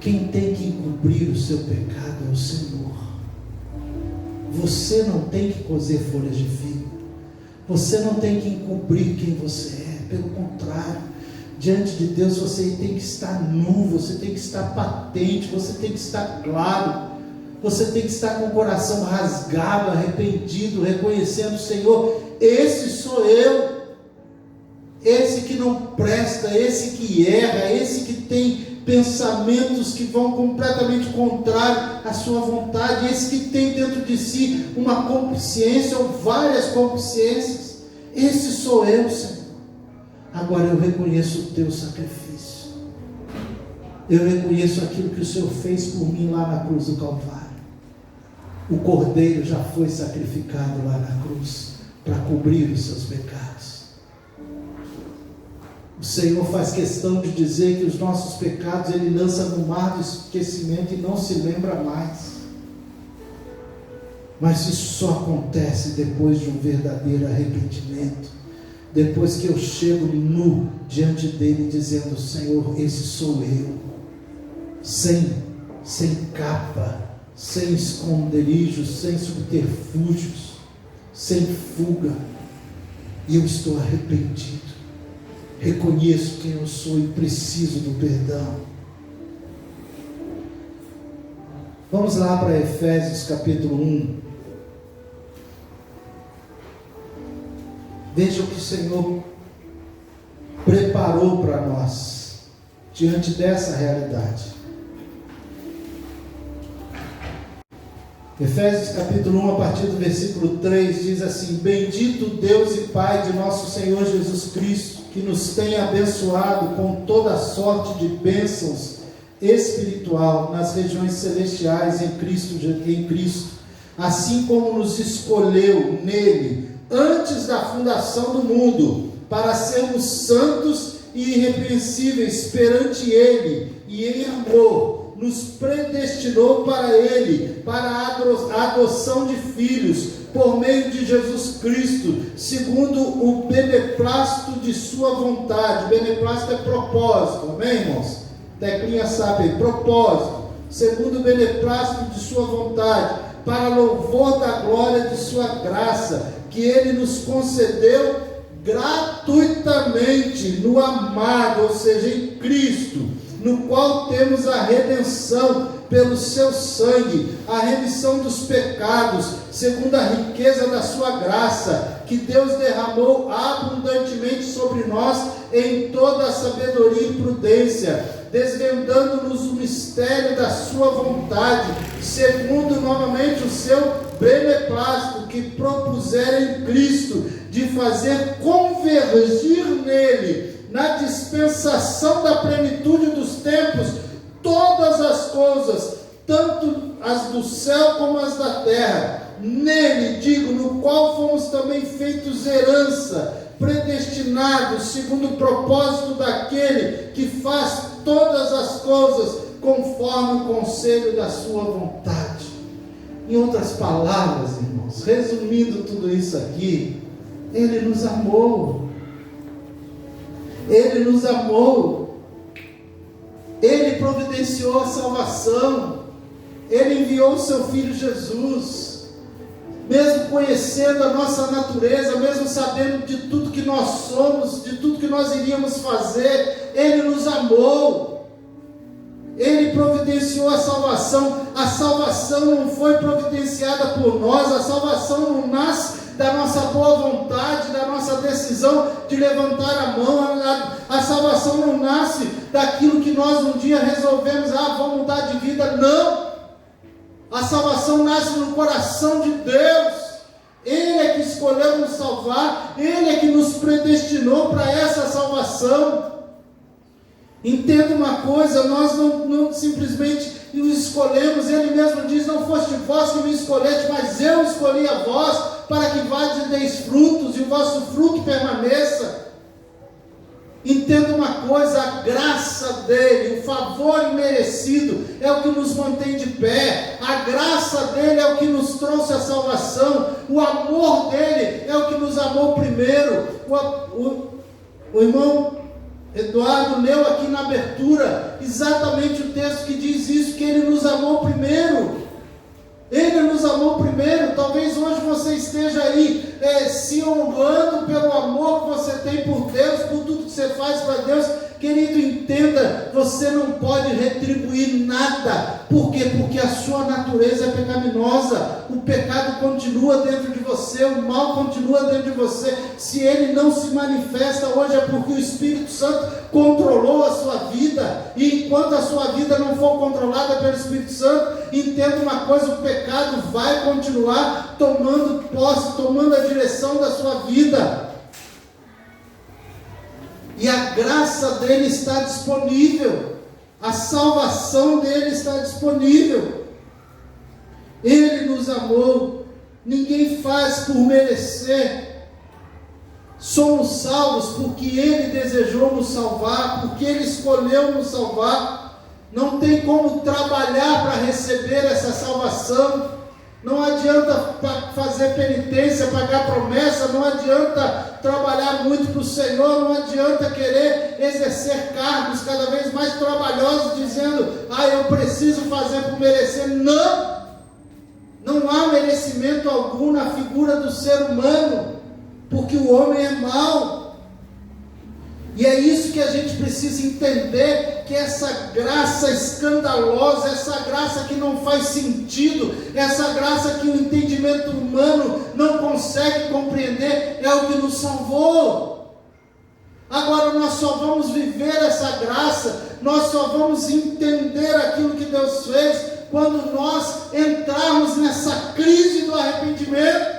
quem tem que encobrir o seu pecado é o Senhor. Você não tem que cozer folhas de figo, você não tem que encobrir quem você é, pelo contrário, Diante de Deus você tem que estar nu, você tem que estar patente, você tem que estar claro, você tem que estar com o coração rasgado, arrependido, reconhecendo: Senhor, esse sou eu, esse que não presta, esse que erra, esse que tem pensamentos que vão completamente contrário à sua vontade, esse que tem dentro de si uma consciência ou várias consciências. Esse sou eu, Senhor. Agora eu reconheço o teu sacrifício, eu reconheço aquilo que o Senhor fez por mim lá na cruz do Calvário. O Cordeiro já foi sacrificado lá na cruz para cobrir os seus pecados. O Senhor faz questão de dizer que os nossos pecados Ele lança no mar do esquecimento e não se lembra mais. Mas isso só acontece depois de um verdadeiro arrependimento, depois que eu chego nu diante dele dizendo: Senhor, esse sou eu, sem capa, sem esconderijos, sem subterfúgios, sem fuga, e eu estou arrependido, reconheço quem eu sou e preciso do perdão. Vamos lá para Efésios capítulo 1. Veja o que o Senhor preparou para nós diante dessa realidade. Efésios capítulo 1, a partir do versículo 3, diz assim: Bendito Deus e Pai de nosso Senhor Jesus Cristo, que nos tem abençoado com toda sorte de bênçãos espiritual nas regiões celestiais em Cristo, assim como nos escolheu nele antes da fundação do mundo, para sermos santos e irrepreensíveis perante ele, e em amor nos predestinou para ele, para a adoção de filhos, por meio de Jesus Cristo, segundo o beneplácito de sua vontade. Beneplácito é propósito, amém, irmãos? Teclinha sabe aí, propósito, segundo o beneplácito de sua vontade, para louvor da glória de sua graça, que ele nos concedeu gratuitamente no amado, ou seja, em Cristo, no qual temos a redenção pelo seu sangue, a remissão dos pecados, segundo a riqueza da sua graça, que Deus derramou abundantemente sobre nós em toda a sabedoria e prudência, desvendando-nos o mistério da sua vontade, segundo novamente o seu beneplácito, que propusera em Cristo, de fazer convergir nele, na dispensação da plenitude dos tempos, todas as coisas, tanto as do céu como as da terra. Nele, digo, no qual fomos também feitos herança, predestinados segundo o propósito daquele que faz todas as coisas conforme o conselho da sua vontade. Em outras palavras, irmãos, resumindo tudo isso aqui, Ele nos amou. Ele nos amou. Ele providenciou a salvação. Ele enviou o seu Filho Jesus. Mesmo conhecendo a nossa natureza, mesmo sabendo de tudo que nós somos, de tudo que nós iríamos fazer, Ele nos amou. Ele providenciou a salvação. A salvação não foi providenciada por nós. A salvação não nasce da nossa boa vontade, da nossa decisão de levantar a mão. A salvação não nasce daquilo que nós um dia resolvemos: vamos mudar de vida. Não. A salvação nasce no coração de Deus. Ele é que escolheu nos salvar. Ele é que nos predestinou para essa salvação. Entenda uma coisa: nós não simplesmente o escolhemos. Ele mesmo diz: não foste vós que me escolheste, mas eu escolhi a vós, para que vades e deis frutos, e o vosso fruto permaneça. Entenda uma coisa: a graça dele, o favor imerecido é o que nos mantém de pé. A graça dele é o que nos trouxe a salvação. O amor dele é o que nos amou primeiro. O irmão Eduardo leu aqui na abertura exatamente o texto que diz isso, que ele nos amou primeiro. Ele nos amou primeiro. Talvez hoje você esteja aí se honrando pelo amor que você tem por Deus, por tudo que você faz para Deus. Querido, entenda, você não pode retribuir nada. Por quê? Porque a sua natureza é pecaminosa. O pecado continua dentro de você, o mal continua dentro de você. Se ele não se manifesta hoje, é porque o Espírito Santo controlou a sua vida. E enquanto a sua vida não for controlada pelo Espírito Santo, entenda uma coisa: o pecado vai continuar tomando posse, tomando a direção da sua vida. E a graça dele está disponível, a salvação dele está disponível. Ele nos amou, ninguém faz por merecer. Somos salvos porque ele desejou nos salvar, porque ele escolheu nos salvar. Não tem como trabalhar para receber essa salvação. Não adianta fazer penitência, pagar promessa, não adianta trabalhar muito para o Senhor, não adianta querer exercer cargos cada vez mais trabalhosos, dizendo: eu preciso fazer por merecer. Não há merecimento algum na figura do ser humano, porque o homem é mau. E é isso que a gente precisa entender, que essa graça escandalosa, essa graça que não faz sentido, essa graça que o entendimento humano não consegue compreender, é o que nos salvou. Agora nós só vamos viver essa graça, nós só vamos entender aquilo que Deus fez, quando nós entrarmos nessa crise do arrependimento.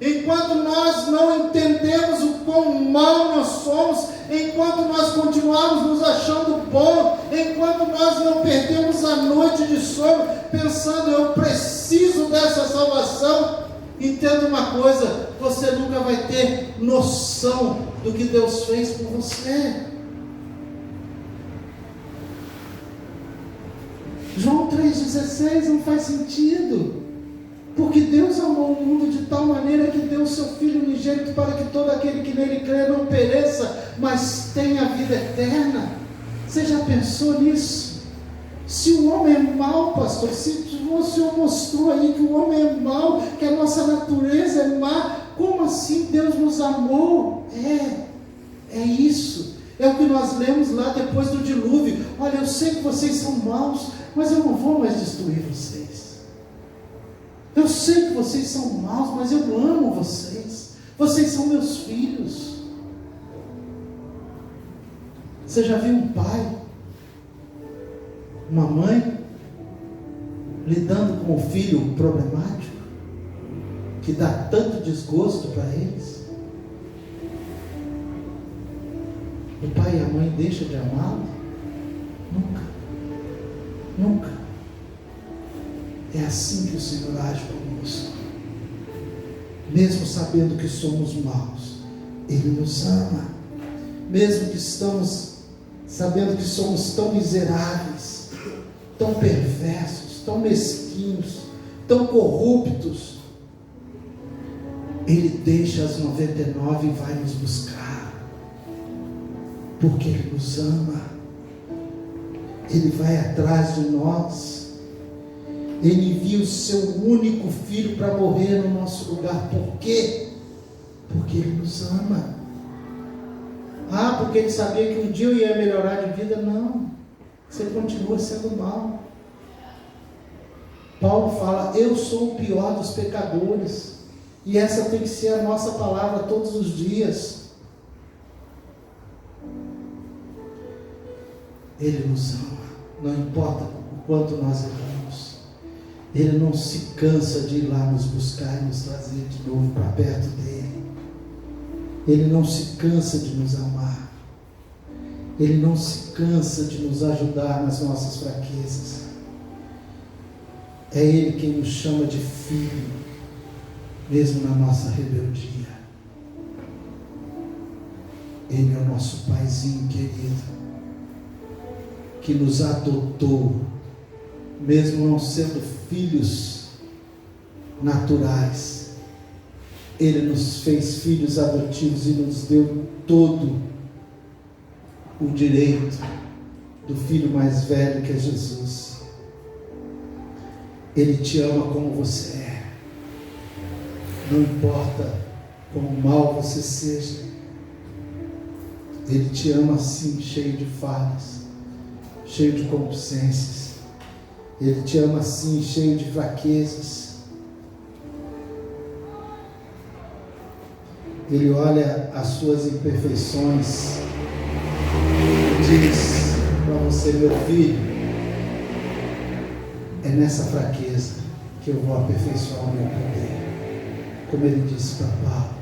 Enquanto nós não entendemos o quão mal nós somos, enquanto nós continuarmos nos achando bom, enquanto nós não perdemos a noite de sono pensando: eu preciso dessa salvação, entenda uma coisa: você nunca vai ter noção do que Deus fez por você. João 3,16 não faz sentido. Porque Deus amou o mundo de tal maneira que deu o seu Filho unigênito, para que todo aquele que nele crê não pereça, mas tenha a vida eterna. Você já pensou nisso? Se o homem é mau, pastor, se o Senhor mostrou aí que o homem é mau, que a nossa natureza é má, como assim Deus nos amou? É isso. É o que nós lemos lá depois do dilúvio. Olha, eu sei que vocês são maus, mas eu não vou mais destruir vocês. Eu sei que vocês são maus, mas eu amo vocês. Vocês são meus filhos. Você já viu um pai, uma mãe, lidando com um filho problemático, que dá tanto desgosto para eles? O pai e a mãe deixam de amá-lo? Nunca. É assim que o Senhor age conosco. Mesmo sabendo que somos maus, Ele nos ama. Mesmo que estamos sabendo que somos tão miseráveis, tão perversos, tão mesquinhos, tão corruptos, Ele deixa as 99 e vai nos buscar, porque Ele nos ama. Ele vai atrás de nós. Ele envia o seu único filho para morrer no nosso lugar. Por quê? Porque Ele nos ama. Porque Ele sabia que um dia eu ia melhorar de vida? Não. Você continua sendo mau. Paulo fala: eu sou o pior dos pecadores. E essa tem que ser a nossa palavra todos os dias. Ele nos ama. Não importa o quanto nós erramos. Ele não se cansa de ir lá nos buscar e nos trazer de novo para perto dele. Ele não se cansa de nos amar. Ele não se cansa de nos ajudar nas nossas fraquezas. É Ele quem nos chama de filho, mesmo na nossa rebeldia. Ele é o nosso paizinho querido, que nos adotou, mesmo não sendo filhos naturais. Ele nos fez filhos adotivos e nos deu todo o direito do filho mais velho, que é Jesus. Ele te ama como você é, não importa quão mal você seja. Ele te ama assim, cheio de falhas, cheio de concupiscências. Ele te ama assim, cheio de fraquezas. Ele olha as suas imperfeições e diz para você: meu filho, é nessa fraqueza que eu vou aperfeiçoar o meu poder. Como ele disse para Paulo.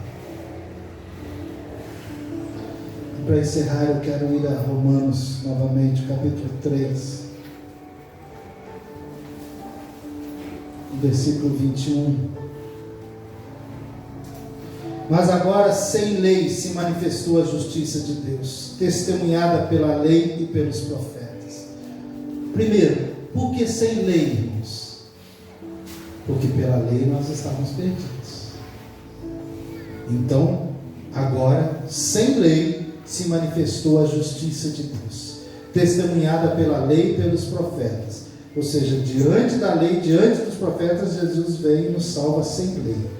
E para encerrar, eu quero ir a Romanos novamente, capítulo 3, versículo 21. Mas agora, sem lei, se manifestou a justiça de Deus, testemunhada pela lei e pelos profetas. Primeiro, por que sem lei, irmãos? Porque pela lei nós estávamos perdidos. Então, agora, sem lei, se manifestou a justiça de Deus, testemunhada pela lei e pelos profetas. Ou seja, diante da lei, diante dos profetas, Jesus vem e nos salva sem lei.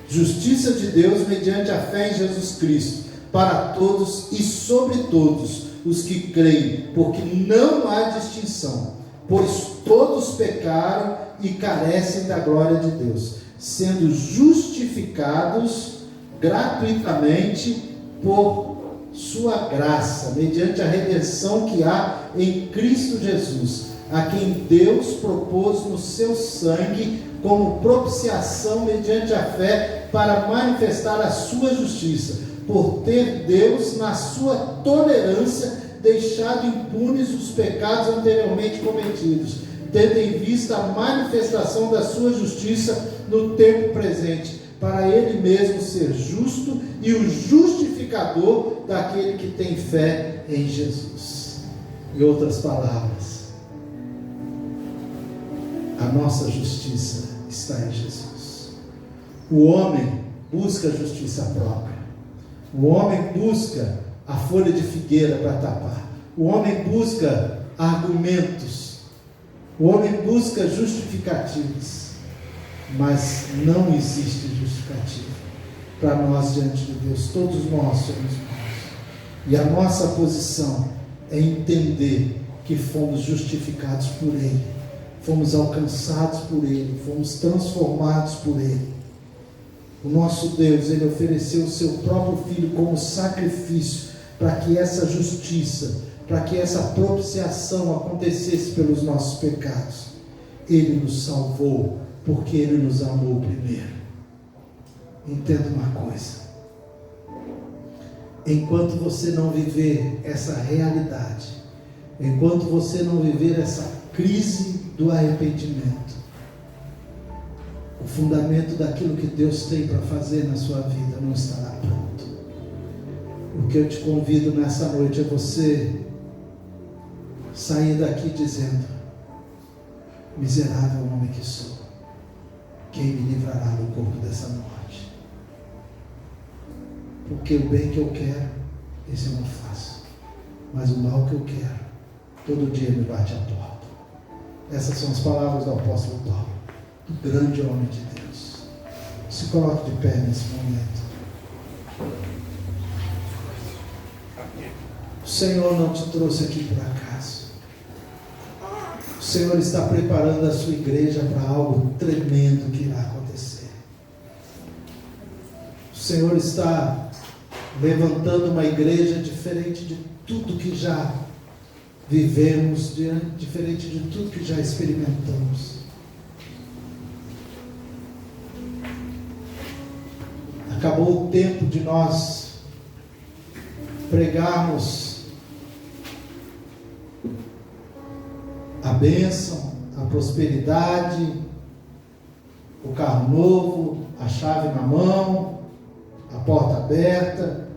Justiça de Deus mediante a fé em Jesus Cristo, para todos e sobre todos os que creem, porque não há distinção, pois todos pecaram e carecem da glória de Deus, sendo justificados gratuitamente por sua graça, mediante a redenção que há em Cristo Jesus, a quem Deus propôs no seu sangue como propiciação mediante a fé, para manifestar a sua justiça, por ter Deus, na sua tolerância, deixado impunes os pecados anteriormente cometidos, tendo em vista a manifestação da sua justiça no tempo presente, para ele mesmo ser justo e o justificador daquele que tem fé em Jesus. Em outras palavras, a nossa justiça está em Jesus. O homem busca a justiça própria. O homem busca a folha de figueira para tapar. O homem busca argumentos. O homem busca justificativas. Mas não existe justificativa para nós diante de Deus. Todos nós somos maus. E a nossa posição é entender que fomos justificados por Ele. Fomos alcançados por Ele, fomos transformados por Ele. O nosso Deus, Ele ofereceu o seu próprio Filho como sacrifício, para que essa justiça, para que essa propiciação acontecesse pelos nossos pecados. Ele nos salvou, porque Ele nos amou primeiro. Entenda uma coisa: enquanto você não viver essa realidade, enquanto você não viver essa crise do arrependimento, o fundamento daquilo que Deus tem para fazer na sua vida não estará pronto. O que eu te convido nessa noite é você sair daqui dizendo: miserável homem que sou, quem me livrará do corpo dessa morte? Porque o bem que eu quero, esse eu não faço, mas o mal que eu quero, todo dia me bate a porta. Essas são as palavras do apóstolo Paulo, do grande homem de Deus. Se coloque de pé nesse momento. O Senhor não te trouxe aqui por acaso. O Senhor está preparando a sua igreja para algo tremendo que irá acontecer. O Senhor está levantando uma igreja diferente de tudo que já vivemos, diferente de tudo que já experimentamos. Acabou o tempo de nós pregarmos a bênção, a prosperidade, o carro novo, a chave na mão, a porta aberta.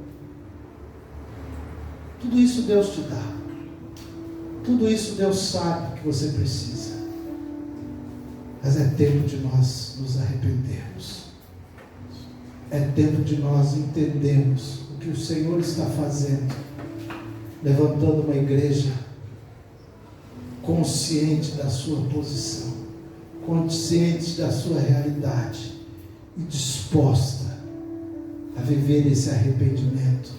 Tudo isso Deus te dá. Tudo isso Deus sabe que você precisa. Mas é tempo de nós nos arrependermos. É tempo de nós entendermos o que o Senhor está fazendo, levantando uma igreja consciente da sua posição, consciente da sua realidade e disposta a viver esse arrependimento.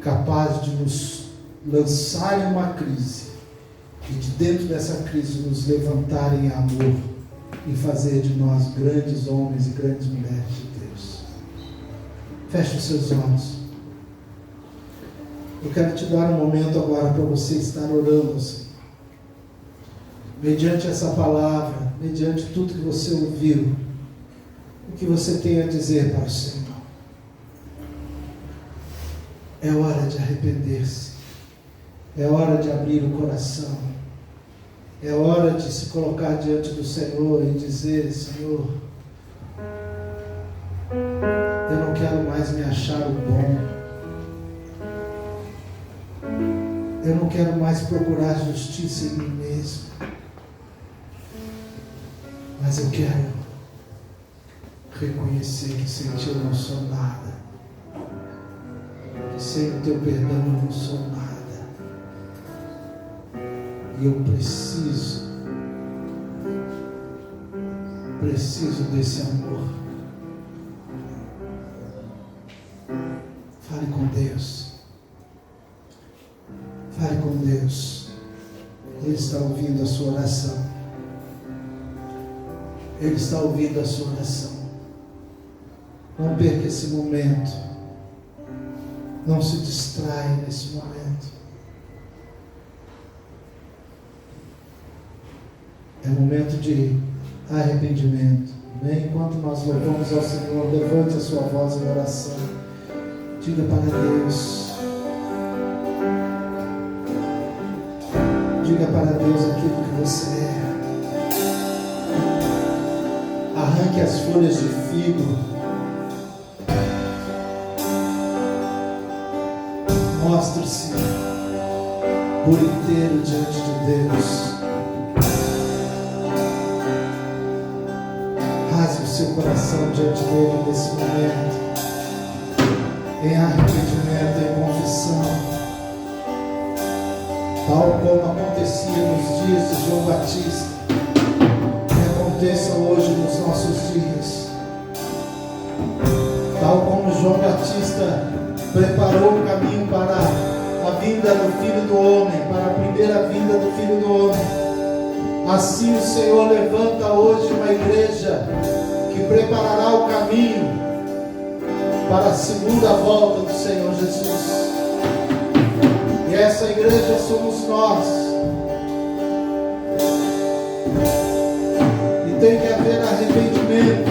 capaz de nos lançar em uma crise e de dentro dessa crise nos levantar em amor e fazer de nós grandes homens e grandes mulheres de Deus. Feche os seus olhos. Eu quero te dar um momento agora para você estar orando assim. Mediante essa palavra, mediante tudo que você ouviu, o que você tem a dizer para o Senhor. É hora de arrepender-se. É hora de abrir o coração. É hora de se colocar diante do Senhor e dizer: Senhor, eu não quero mais me achar o bom. Eu não quero mais procurar justiça em mim mesmo. Mas eu quero reconhecer que sem Ti eu não sou nada. Que sem o Teu perdão eu não sou nada. E eu preciso desse amor. Fale com Deus. Fale com Deus. Ele está ouvindo a sua oração. Ele está ouvindo a sua oração. Não perca esse momento. Não se distraia nesse momento. É momento de arrependimento. Enquanto nós louvamos ao Senhor, levante a sua voz em oração. Diga para Deus. Diga para Deus aquilo que você é. Arranque as folhas de figo. Mostre-se por inteiro diante de Deus. Rasgue o seu coração diante dele nesse momento, em arrependimento, em confissão, tal como acontecia nos dias de João Batista, que aconteça hoje nos nossos dias. Tal como João Batista preparou o caminho para a vinda do Filho do Homem, para a primeira vinda do Filho do Homem. Assim o Senhor levanta hoje uma igreja que preparará o caminho para a segunda volta do Senhor Jesus. E essa igreja somos nós. E tem que haver arrependimento,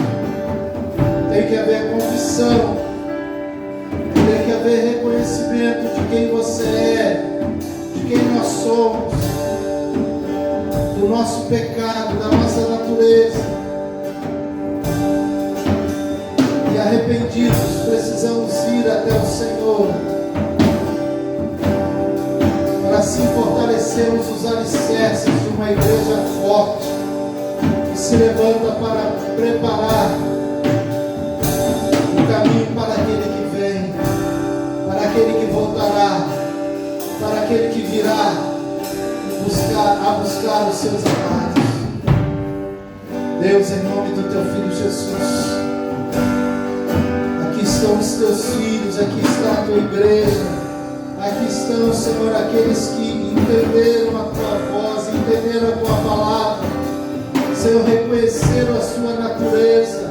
tem que haver confissão, tem que haver reconhecimento de quem você é, de quem nós somos, do nosso pecado, da nossa natureza. E arrependidos precisamos ir até o Senhor para assim fortalecermos os alicerces de uma igreja forte que se levanta para preparar o caminho para aquele que vem, para aquele que voltará, para aquele que virá a buscar os seus amados. Deus, em nome do Teu Filho Jesus, aqui estão os Teus filhos, aqui está a Tua igreja, aqui estão, Senhor, aqueles que entenderam a Tua voz, entenderam a Tua palavra, Senhor, reconheceram a Sua natureza,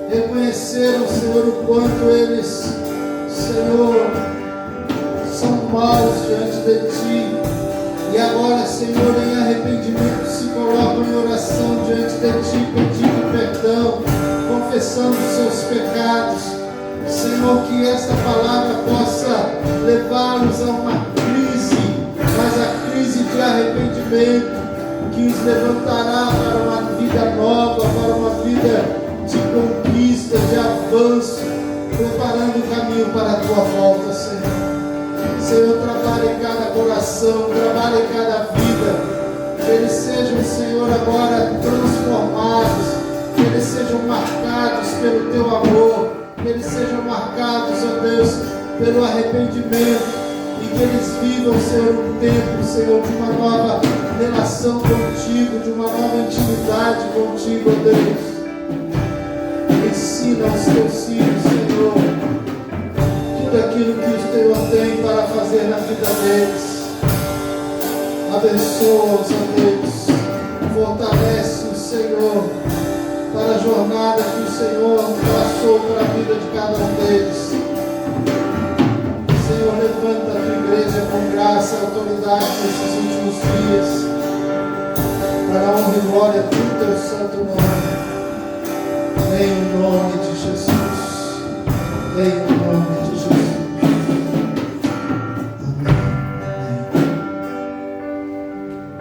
reconheceram, Senhor, o quanto eles, Senhor, são maus diante de Ti. E agora, Senhor, em arrependimento se colocam em oração diante de Ti, pedindo perdão, confessando os seus pecados. Senhor, que esta palavra possa levá-los a uma crise, mas a crise de arrependimento, que os levantará para uma vida nova, para uma vida de conquista, de avanço, preparando o caminho para a Tua volta, Senhor. Senhor, trabalha em cada coração, trabalha em cada vida, que eles sejam, Senhor, agora transformados, que eles sejam marcados pelo Teu amor, que eles sejam marcados, ó Deus, pelo arrependimento, e que eles vivam, Senhor, um tempo, Senhor, de uma nova relação contigo, de uma nova intimidade contigo, ó Deus. Ensina aos Teus filhos, Senhor, tudo aquilo que o Senhor tem para fazer na vida deles. Abençoa-os, ó Deus. Fortalece-os, Senhor, para a jornada que o Senhor traçou para a vida de cada um deles. Senhor, levanta a tua igreja com graça e autoridade nesses últimos dias, para a honra e glória do teu santo nome. Em nome de Jesus. Em nome de Jesus.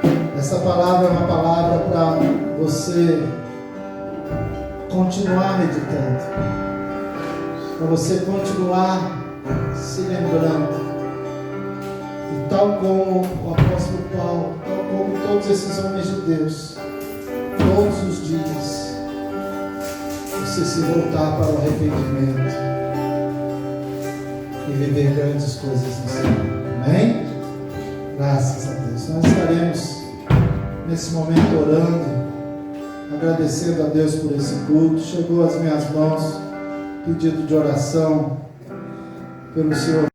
Amém. Essa palavra é uma palavra para você continuar meditando, para você continuar se lembrando. E tal como o apóstolo Paulo, tal como todos esses homens de Deus, todos os dias, você se voltar para o arrependimento e viver grandes coisas no Senhor. Amém? Graças a Deus. Nós estaremos nesse momento orando, agradecendo a Deus por esse culto. Chegou às minhas mãos pedido de oração pelo Senhor.